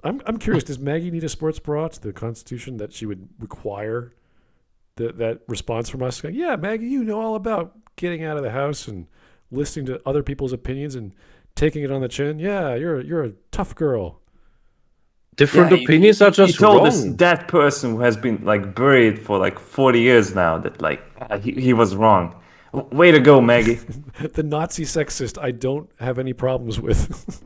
I'm curious, does Maggie need a sports bra to the Constitution that she would require that response from us? Yeah, Maggie, you know all about getting out of the house and listening to other people's opinions and taking it on the chin. Yeah, you're a tough girl. Different opinions are just wrong. wrong. He told that person who has been like buried for like 40 years now that like he was wrong. Way to go, Maggie. The Nazi sexist I don't have any problems with.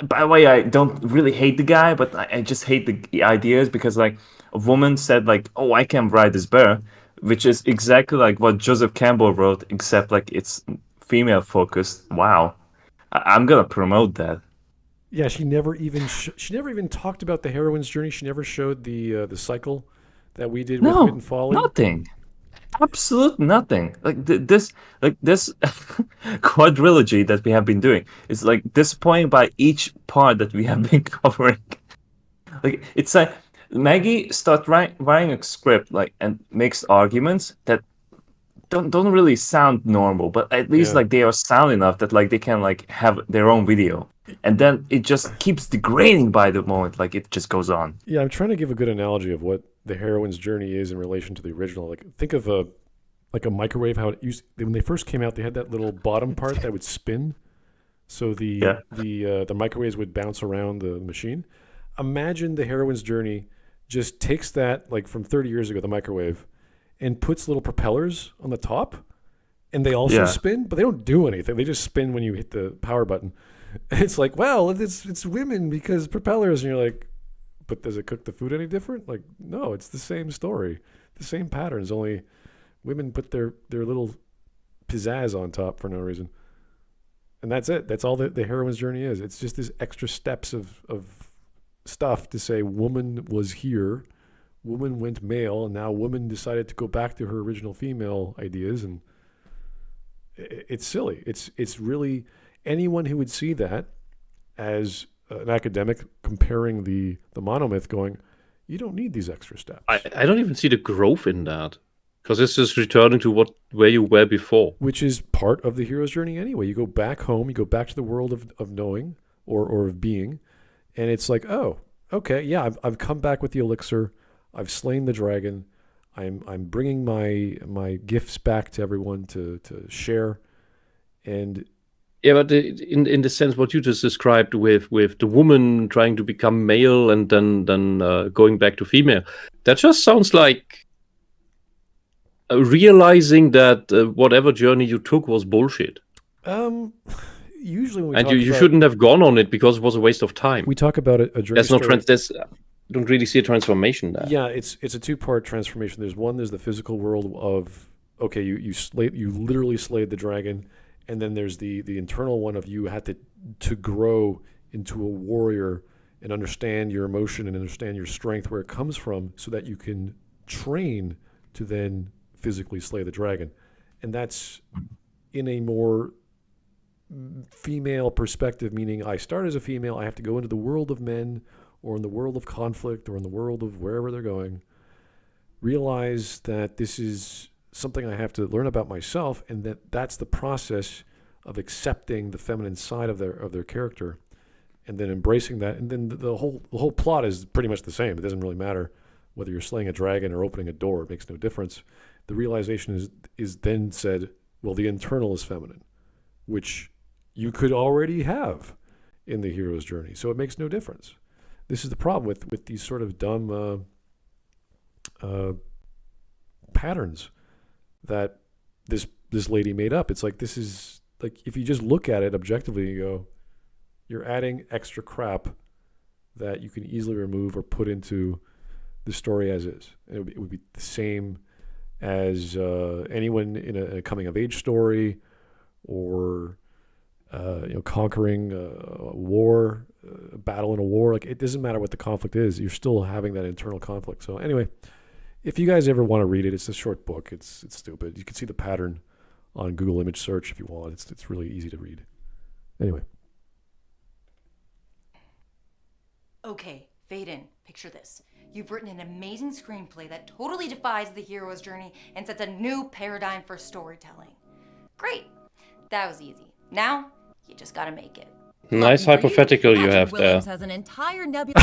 By the way, I don't really hate the guy, but I just hate the ideas because, like, a woman said, like, "Oh, I can write this better," which is exactly like what Joseph Campbell wrote, except like it's female focused. Wow, I'm gonna promote that. Yeah, she never even talked about the heroine's journey. She never showed the cycle that we did with Wit and Folly. Nothing. Absolute nothing. Like this quadrilogy that we have been doing is like disappointing by each part that we have been covering. Like it's like Maggie starts writing a script like and makes arguments that don't really sound normal, but at least like they are sound enough that like they can like have their own video. And then it just keeps degrading by the moment, like it just goes on. Yeah, I'm trying to give a good analogy of what the heroine's journey is in relation to the original. Like, think of a microwave. How it used when they first came out, they had that little bottom part that would spin, so the microwaves would bounce around the machine. Imagine the heroine's journey just takes that like from 30 years ago, the microwave, and puts little propellers on the top, and they also spin, but they don't do anything. They just spin when you hit the power button. It's like, well, it's women because propellers, and you're like, but does it cook the food any different? Like, no, it's the same story, the same patterns. Only women put their little pizzazz on top for no reason, and that's it. That's all the heroine's journey is. It's just these extra steps of stuff to say woman was here, woman went male, and now woman decided to go back to her original female ideas, and it's silly. It's really. Anyone who would see that as an academic comparing the monomyth going, you don't need these extra steps. I don't even see the growth in that. Because it's just returning to where you were before. Which is part of the hero's journey anyway. You go back home, you go back to the world of knowing or of being, and it's like, oh, okay, yeah, I've come back with the elixir, I've slain the dragon, I'm bringing my gifts back to everyone to share, and yeah, but in the sense what you just described with the woman trying to become male and then going back to female, that just sounds like realizing that whatever journey you took was bullshit. Usually when we and talk you about, shouldn't have gone on it because it was a waste of time. We talk about a journey. There's no don't really see a transformation there. Yeah, it's a two-part transformation. There's the physical world of, okay, you literally slayed the dragon. And then there's the internal one of you had to grow into a warrior and understand your emotion and understand your strength, where it comes from, so that you can train to then physically slay the dragon. And that's in a more female perspective, meaning I start as a female, I have to go into the world of men or in the world of conflict or in the world of wherever they're going, realize that this is something I have to learn about myself, and that's the process of accepting the feminine side of their character, and then embracing that. And then the whole plot is pretty much the same. It doesn't really matter whether you're slaying a dragon or opening a door. It makes no difference. The realization is then said, well, the internal is feminine, which you could already have in the hero's journey. So it makes no difference. This is the problem with these sort of dumb patterns that this lady made up. It's like, this is like, if you just look at it objectively, you go, you're adding extra crap that you can easily remove or put into the story as is. And it would be the same as anyone in a coming of age story, or conquering a war, a battle in a war. Like, it doesn't matter what the conflict is, you're still having that internal conflict. So anyway, if you guys ever want to read it, it's a short book. It's stupid. You can see the pattern on Google image search if you want. It's really easy to read. Anyway. Okay, Vaden, picture this. You've written an amazing screenplay that totally defies the hero's journey and sets a new paradigm for storytelling. Great. That was easy. Now, you just gotta make it. Nice hypothetical you have there. Has an entire nebula.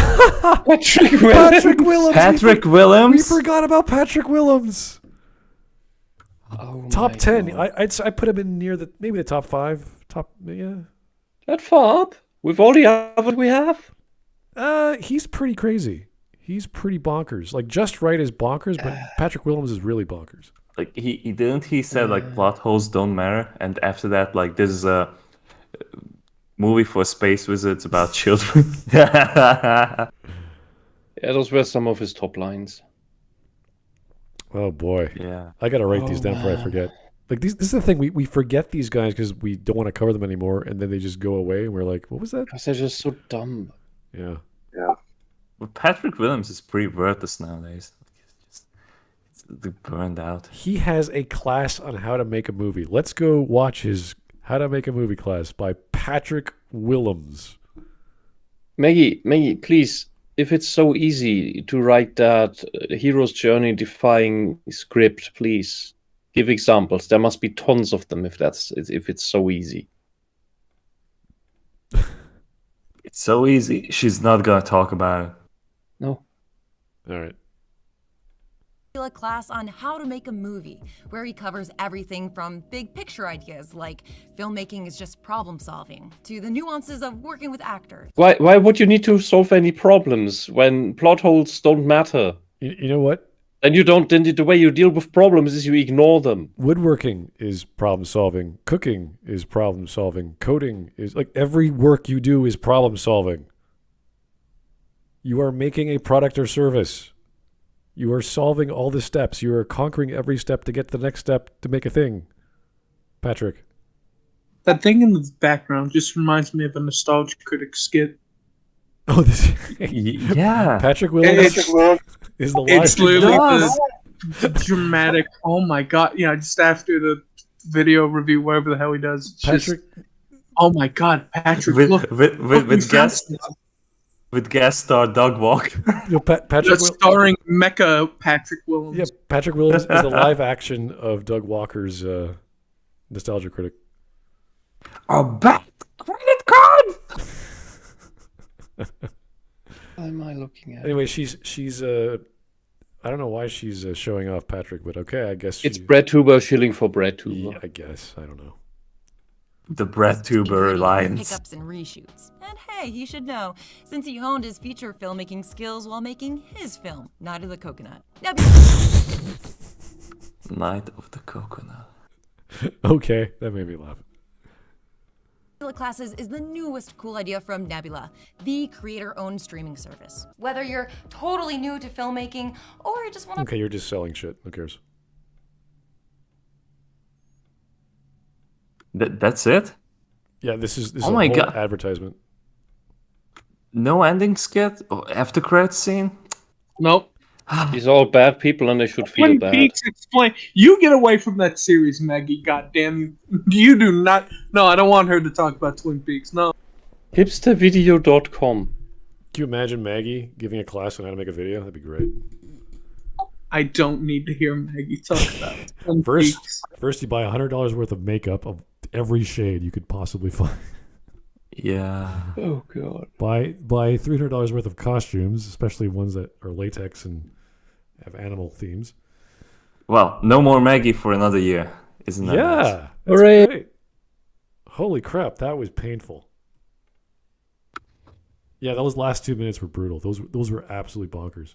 Patrick Willems. Patrick Willems. We forgot about Patrick Willems. Oh, top 10. I put him in near maybe the top 5. That far up with all the other we have. He's pretty crazy. He's pretty bonkers. Like, Just Right is bonkers, but Patrick Willems is really bonkers. Like he said like plot holes don't matter, and after that, like this is a movie for space wizards about children. Yeah, those were some of his top lines. Oh boy. Yeah. I gotta write these down before I forget. Like this is the thing, we forget these guys because we don't want to cover them anymore, and then they just go away, and we're like, what was that? Because they're just so dumb. Yeah. Well, Patrick Williams is pretty worthless nowadays. It's burned out. He has a class on how to make a movie. Let's go watch his How to Make a Movie class by Patrick Willems. Maggie, please, if it's so easy to write that hero's journey defying script, please give examples. There must be tons of them if it's so easy. It's so easy. She's not gonna talk about it. No. All right. A class on how to make a movie, where he covers everything from big picture ideas like filmmaking is just problem solving to the nuances of working with actors. Why would you need to solve any problems when plot holes don't matter? You know what? And then the way you deal with problems is you ignore them. Woodworking is problem solving. Cooking is problem solving. Coding is like every work you do is problem solving. You are making a product or service. You are solving all the steps. You are conquering every step to get to the next step to make a thing. Patrick. That thing in the background just reminds me of a Nostalgia Critic skit. Oh, this. Yeah. Patrick Williams is the live. It's literally the dramatic. Oh my god! Yeah, just after the video review, whatever the hell he does. Patrick. Oh my god, Patrick! With guest star Doug Walker. Patrick starring Mecha Patrick Williams. Yeah, Patrick Williams is the live action of Doug Walker's Nostalgia Critic. A bad credit card. What am I looking at? Anyway, she's I don't know why she's showing off Patrick, but okay, I guess it's Brad Tuber shilling for Brad Tuber. Yeah, I guess. I don't know. The Brad Tuber Alliance. Pickups and reshoots. And hey, he should know, since he honed his feature filmmaking skills while making his film, Night of the Coconut. Night of the Coconut. Okay, that made me laugh. Nebula Classes is the newest cool idea from Nebula, the creator-owned streaming service. Whether you're totally new to filmmaking or you just want to... Okay, you're just selling shit. Who cares? That's it? Yeah, this is oh a my whole God. advertisement. No ending skit or after credit scene? Nope. These are all bad people and they should feel Twin bad. Peaks explain. You get away from that series, Maggie. Goddamn you! You do not. No, I don't want her to talk about Twin Peaks. No. Hipstervideo.com. Can you imagine Maggie giving a class on how to make a video? That'd be great. I don't need to hear Maggie talk about it. Twin Peaks. First, you buy $100 worth of makeup of every shade you could possibly find. Yeah. Oh god. Buy $300 worth of costumes, especially ones that are latex and have animal themes. Well, no more Maggie for another year, isn't that nice? Yeah, that's Hooray. great. Holy crap, that was painful. Yeah, those last 2 minutes were brutal. Those were absolutely bonkers.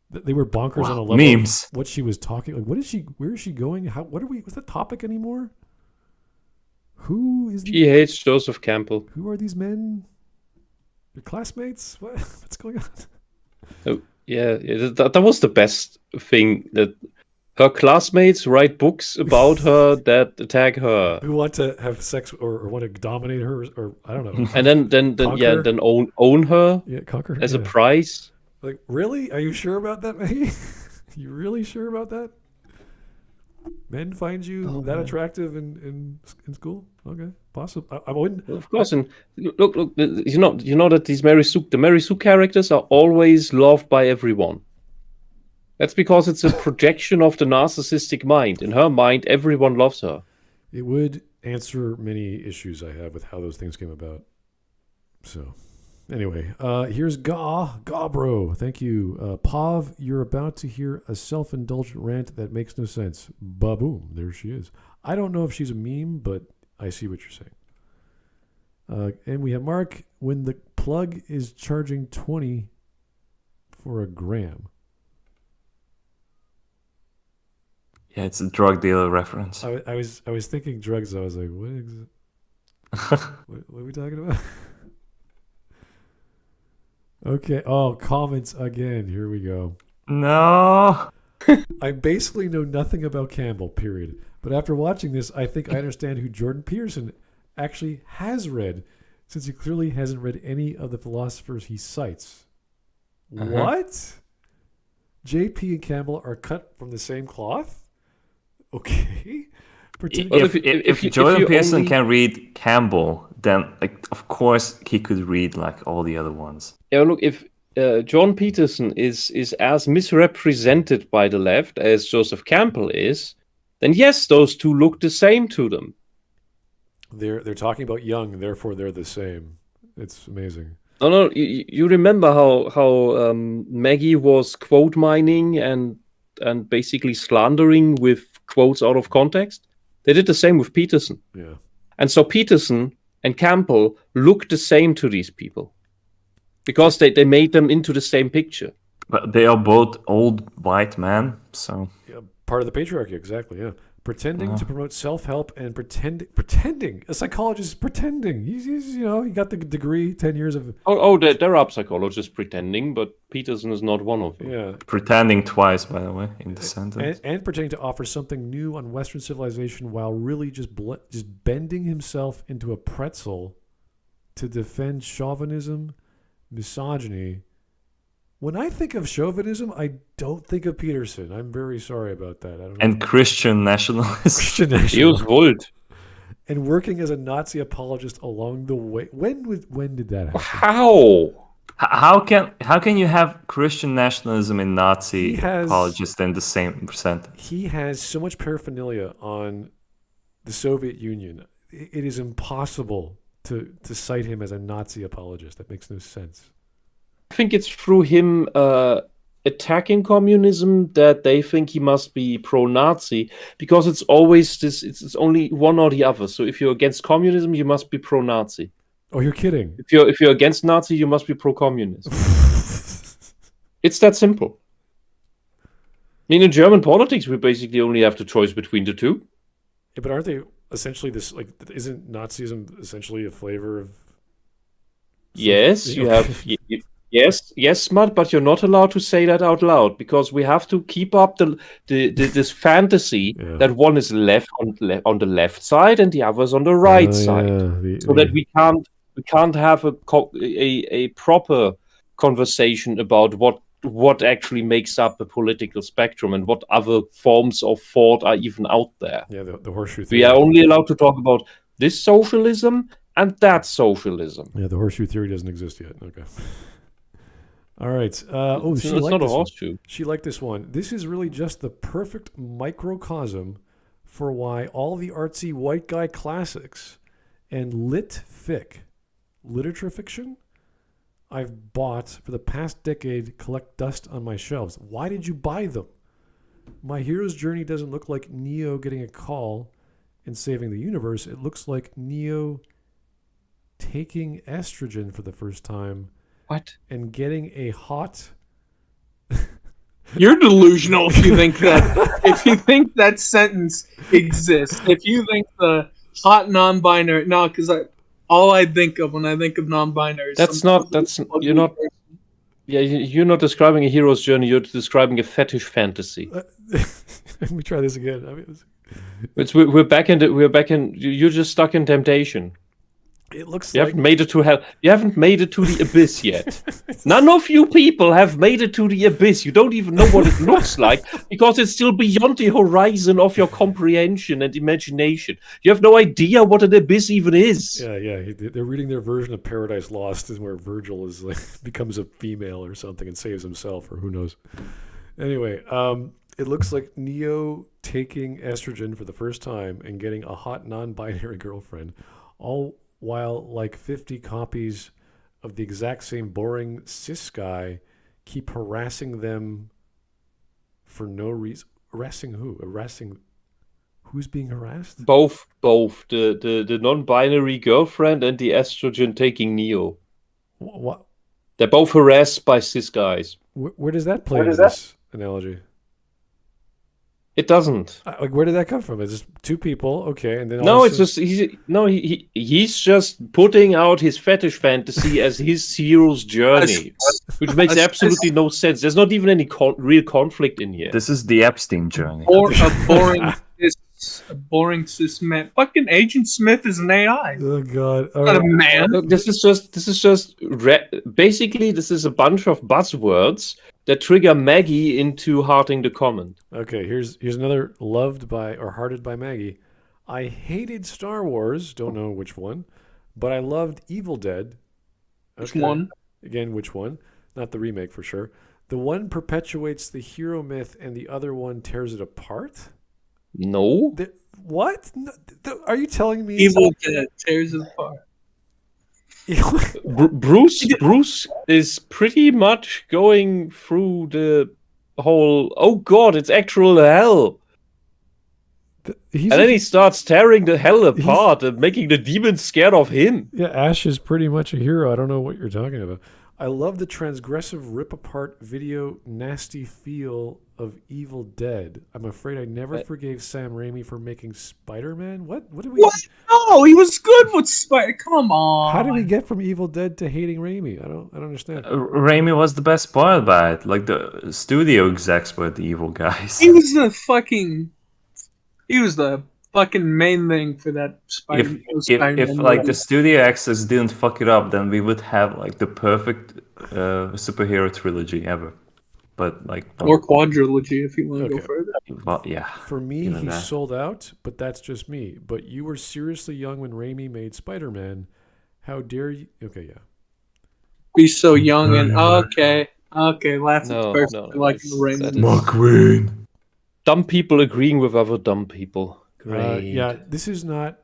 They were bonkers on a level. Memes. Of what she was talking. Like, where is she going? What's the topic anymore? Who is She hates Joseph Campbell. Who are these men? Your classmates? What's going on? Oh, yeah, that was the best thing, that her classmates write books about her that attack her. Who want to have sex or want to dominate her, or I don't know. And then own her conquer her as a prize. Like, really? Are you sure about that, Maggie? You really sure about that? Men find you that attractive in school? Okay, possible. I wouldn't. Of course, and look. You know that the Mary Sue characters are always loved by everyone. That's because it's a projection of the narcissistic mind. In her mind, everyone loves her. It would answer many issues I have with how those things came about. So, anyway, here's Gaw Bro. Thank you. Pav, you're about to hear a self-indulgent rant that makes no sense. Ba-boom. There she is. I don't know if she's a meme, but I see what you're saying. And we have Mark. When the plug is charging 20 for a gram. Yeah, it's a drug dealer reference. I was thinking drugs. I was like, what are we talking about? Okay. Oh, comments again. Here we go. No. I basically know nothing about Campbell, period. But after watching this, I think I understand who Jordan Peterson actually has read, since he clearly hasn't read any of the philosophers he cites. What? JP and Campbell are cut from the same cloth? Okay. If Jordan Peterson can read Campbell, then of course he could read all the other ones. Yeah, look, if John Peterson is as misrepresented by the left as Joseph Campbell is, then yes, those two look the same to them. They're talking about young, therefore they're the same. It's amazing. No, you remember how Maggie was quote mining and basically slandering with quotes out of context? They did the same with Peterson. Yeah. And so Peterson and Campbell look the same to these people because they made them into the same picture. But they are both old white men, so... Yeah, part of the patriarchy, exactly, yeah. Pretending to promote self-help and pretending. A psychologist is pretending. He's he got the degree, 10 years of... There are psychologists pretending, but Peterson is not one of them. Yeah. Pretending twice, by the way, in the sentence. And pretending to offer something new on Western civilization while really just bending himself into a pretzel to defend chauvinism, misogyny. When I think of chauvinism, I don't think of Peterson. I'm very sorry about that. I don't know. And Christian nationalism. Use Volt. And working as a Nazi apologist along the way. When did that happen? How? How can you have Christian nationalism and Nazi apologists in the same sentence? He has so much paraphernalia on the Soviet Union. It is impossible to cite him as a Nazi apologist. That makes no sense. I think it's through him attacking communism that they think he must be pro-Nazi, because it's always this. It's only one or the other. So if you're against communism, you must be pro-Nazi. Oh, you're kidding! If you're against Nazi, you must be pro-communist. It's that simple. I mean, in German politics, we basically only have the choice between the two. Yeah, but aren't they essentially this? Isn't Nazism essentially a flavor of? Yes, you have. Yes, Smart, but you're not allowed to say that out loud, because we have to keep up this fantasy that one is left on the left side and the other is on the right side, that we can't have a proper conversation about what actually makes up the political spectrum and what other forms of thought are even out there. Yeah, the horseshoe theory. We are only allowed to talk about this socialism and that socialism. Yeah, the horseshoe theory doesn't exist yet. Okay. All right. It's not a horseshoe. She liked this one. This is really just the perfect microcosm for why all the artsy white guy classics and literature fiction, I've bought for the past decade collect dust on my shelves. Why did you buy them? My hero's journey doesn't look like Neo getting a call and saving the universe. It looks like Neo taking estrogen for the first time. What? And getting a hot... You're delusional if you think that sentence exists. If you think the hot non-binary... No, because all I think of when I think of non-binary... You're not... Yeah, you're not describing a hero's journey. You're describing a fetish fantasy. Let me try this again. We're back in... You're just stuck in temptation. It looks you haven't made it to hell. You haven't made it to the abyss yet. None of you people have made it to the abyss. You don't even know what it looks like, because it's still beyond the horizon of your comprehension and imagination. You have no idea what an abyss even is. Yeah. They're reading their version of Paradise Lost, is where Virgil is becomes a female or something and saves himself, or who knows. Anyway, it looks like Neo taking estrogen for the first time and getting a hot non-binary girlfriend, all while 50 copies of the exact same boring cis guy keep harassing them for no reason. Harassing who? Who's being harassed? Both. The non-binary girlfriend and the estrogen-taking Neo. What? They're both harassed by cis guys. Where does that play in this analogy? It doesn't. Like, where did that come from? It's just two people, okay, and then all No, of a it's sudden- just he's just putting out his fetish fantasy as his hero's journey, which makes absolutely no sense. There's not even any real conflict in here. This is the Epstein journey. Or a boring cis man. Fucking Agent Smith is an AI. Oh god! All Not a right. man. Look, this is just basically this is a bunch of buzzwords that trigger Maggie into hearting the comment. Okay, here's another loved by or hearted by Maggie. I hated Star Wars, don't know which one, but I loved Evil Dead. Which one? Again, which one? Not the remake for sure. The one perpetuates the hero myth and the other one tears it apart? No, What? No, are you telling me Evil Dead tears it apart. Bruce is pretty much going through the whole. Oh God, it's actual hell. And then he starts tearing the hell apart and making the demons scared of him. Yeah, Ash is pretty much a hero. I don't know what you're talking about. I love the transgressive rip-apart video nasty feel of Evil Dead. I'm afraid I never forgave Sam Raimi for making Spider-Man. What did we... What? No, he was good with Spider. Come on. How did we get from Evil Dead to hating Raimi? I don't understand. Raimi was the best part by it. Like, the studio execs were the evil guys. He was the fucking main thing for that Spider-Man. If like the studio access didn't fuck it up, then we would have like the perfect superhero trilogy ever. But like or quadrilogy if you want to go further. Well, yeah. For me, even he that. sold out, but that's just me. But you were seriously young when Raimi made Spider-Man. How dare you? Okay, yeah. Be so young and okay, that's No, the first no, like that's- Raymond. that is- McQueen. Dumb people agreeing with other dumb people. Great. Yeah, this is not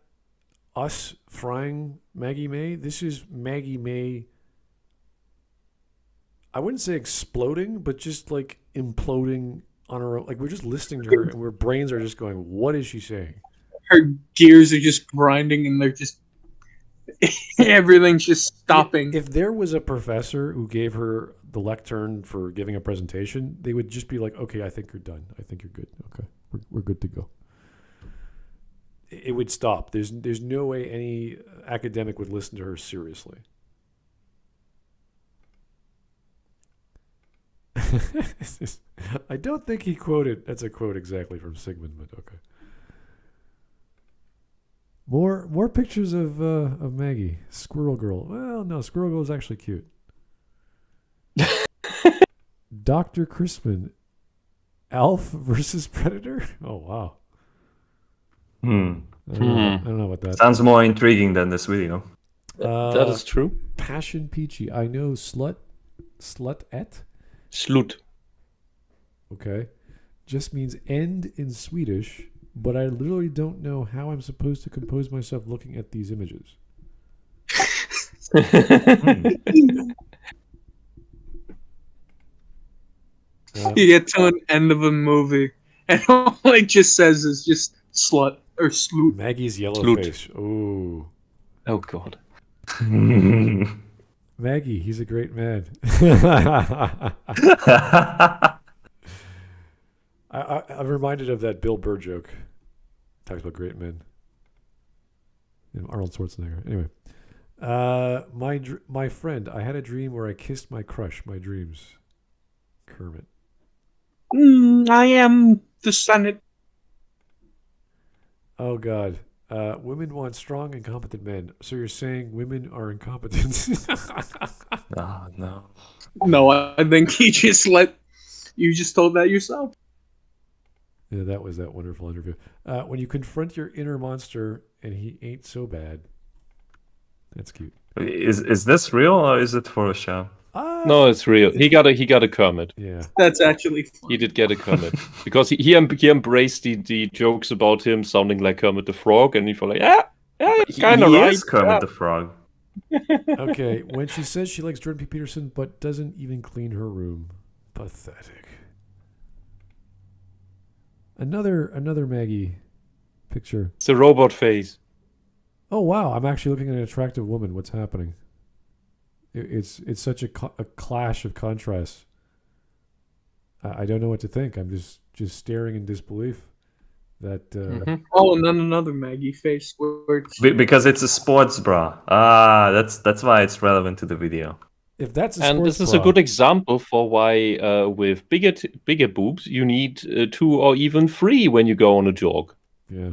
us frying Maggie May. This is Maggie May. I wouldn't say exploding, but just like imploding on her own. Like we're just listening to her, and our brains are just going, "What is she saying?" Her gears are just grinding and they're just everything's just stopping. If there was a professor who gave her the lectern for giving a presentation, they would just be like, "Okay, I think you're done. I think you're good. Okay, we're good to go." It would stop. There's no way any academic would listen to her seriously. I don't think he quoted. That's a quote exactly from Sigmund, but okay. More pictures of Maggie, Squirrel Girl. Well, no, Squirrel Girl is actually cute. Dr. Crispin, Alf versus Predator. Oh wow. I don't know about that. Sounds more intriguing than this video. That is true. Passion Peachy. I know slut et. Slut. Okay. Just means end in Swedish, but I literally don't know how I'm supposed to compose myself looking at these images. You get to an end of a movie and all it just says is just slut or sloot. Maggie's yellow Slut. face. Ooh. Oh God. Maggie, he's a great man. I'm reminded of that Bill Burr joke. Talks about great men. And Arnold Schwarzenegger. Anyway. My friend, I had a dream where I kissed my crush, my dreams. Kermit. I am the Senate. Oh, God. Women want strong and competent men. So you're saying women are incompetent? Oh, no. No, I think you just told that yourself. Yeah, that was that wonderful interview. When you confront your inner monster and he ain't so bad. That's cute. Is this real or is it for a show? No, it's real. He got a Kermit. Yeah. That's actually fun. He did get a Kermit because he embraced the jokes about him sounding like Kermit the Frog, and he felt like, yeah, it's kind of He right. is Kermit the Frog. Okay, when she says she likes Jordan P. Peterson but doesn't even clean her room. Pathetic. Another Maggie picture. It's a robot face. Oh wow, I'm actually looking at an attractive woman. What's happening? It's such a clash of contrasts. I don't know what to think. I'm just staring in disbelief. That Oh, and then another Maggie face where it's Because it's a sports bra. Ah, that's why it's relevant to the video. if that's a And sports this is bra, a good example for why, with bigger boobs, you need 2 or even 3 when you go on a jog, yeah.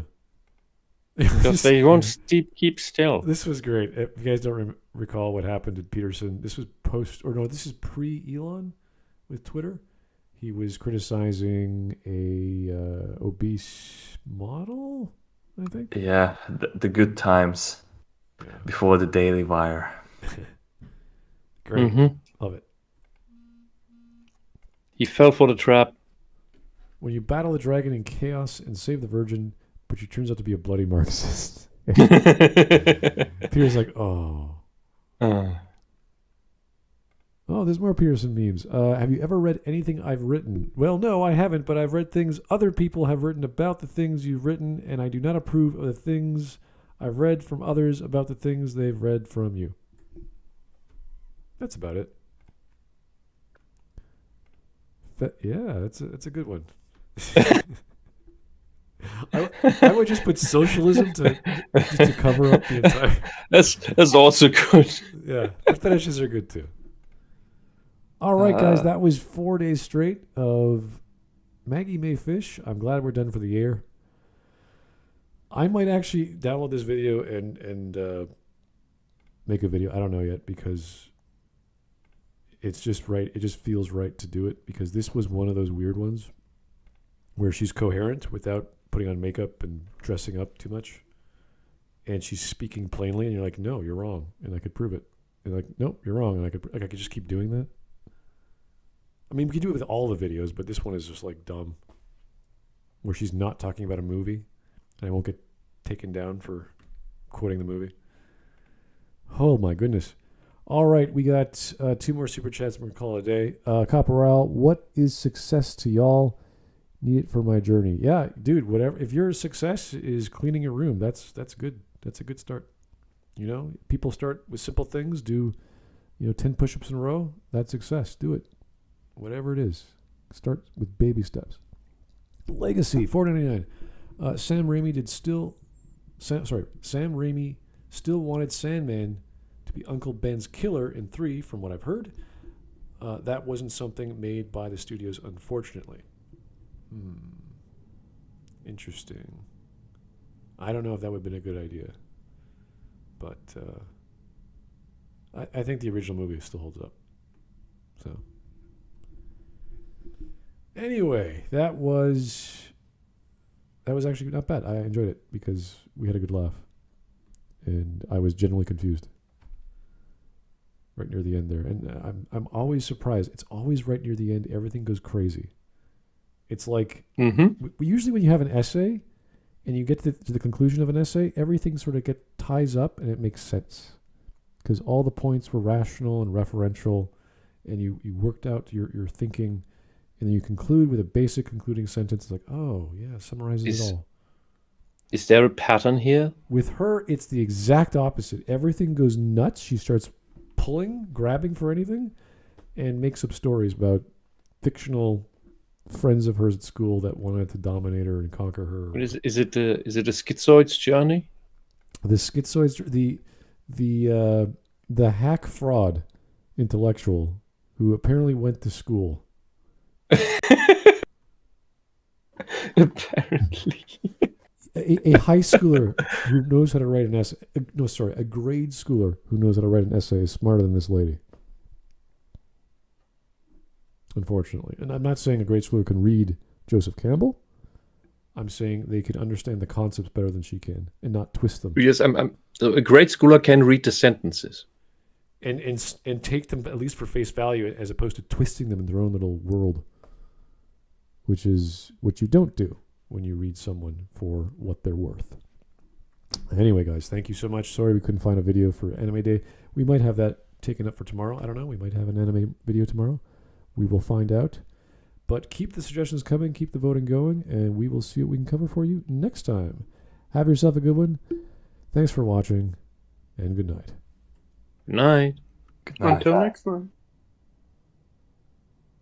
because they won't keep still. This was great. If you guys don't recall what happened to Peterson, this was this is pre-Elon with Twitter. He was criticizing a obese model, I think. Yeah, the good times before the Daily Wire. Great. Mhm. Love it. He fell for the trap. When you battle the dragon in chaos and save the virgin, but she turns out to be a bloody Marxist. Peter's like, oh. Oh, there's more Peterson memes. Have you ever read anything I've written? Well, no, I haven't, but I've read things other people have written about the things you've written, and I do not approve of the things I've read from others about the things they've read from you. That's about it. Yeah, that's a good one. I would just put socialism to cover up the entire... That's also good. Yeah, the fetishes are good too. All right, guys, that was 4 days straight of Maggie May Fish. I'm glad we're done for the year. I might actually download this video and make a video. I don't know yet because it's just right. It just feels right to do it because this was one of those weird ones where she's coherent without putting on makeup and dressing up too much. And she's speaking plainly and you're like, no, you're wrong. And I could prove it. And like, nope, you're wrong. And I could just keep doing that. I mean, we could do it with all the videos, but this one is just like dumb. Where she's not talking about a movie. And I won't get taken down for quoting the movie. Oh my goodness. All right, we got 2 more super chats. We're going to call it a day. Caporal, what is success to y'all? Need it for my journey. Yeah, dude, whatever. If your success is cleaning your room, that's good. That's a good start. You know, people start with simple things. Do, 10 push-ups in a row. That's success. Do it. Whatever it is. Start with baby steps. Legacy, $4.99. Sam Raimi still wanted Sandman to be Uncle Ben's killer in 3, from what I've heard. That wasn't something made by the studios, unfortunately. Interesting. I don't know if that would have been a good idea. But I think the original movie still holds up. So anyway, that was actually not bad. I enjoyed it because we had a good laugh. And I was genuinely confused. Right near the end there. And I'm always surprised. It's always right near the end. Everything goes crazy. It's like, usually when you have an essay and you get to the conclusion of an essay, everything sort of ties up and it makes sense. Because all the points were rational and referential and you worked out your thinking and then you conclude with a basic concluding sentence. It's like, oh, yeah, summarizes it all. Is there a pattern here? With her, it's the exact opposite. Everything goes nuts. She starts grabbing for anything, and makes up stories about fictional friends of hers at school that wanted to dominate her and conquer her. Is it a schizoid's journey? The schizoid's the hack fraud intellectual who apparently went to school. Apparently. A high schooler who knows how to write an essay. A grade schooler who knows how to write an essay is smarter than this lady. Unfortunately. And I'm not saying a grade schooler can read Joseph Campbell. I'm saying they can understand the concepts better than she can and not twist them. Yes, so a grade schooler can read the sentences. And take them at least for face value as opposed to twisting them in their own little world. Which is what you don't do when you read someone for what they're worth. Anyway, guys, thank you so much. Sorry we couldn't find a video for Anime Day. We might have that taken up for tomorrow. I don't know. We might have an anime video tomorrow. We will find out. But keep the suggestions coming. Keep the voting going. And we will see what we can cover for you next time. Have yourself a good one. Thanks for watching. And good night. Good night. Good night. Until next time.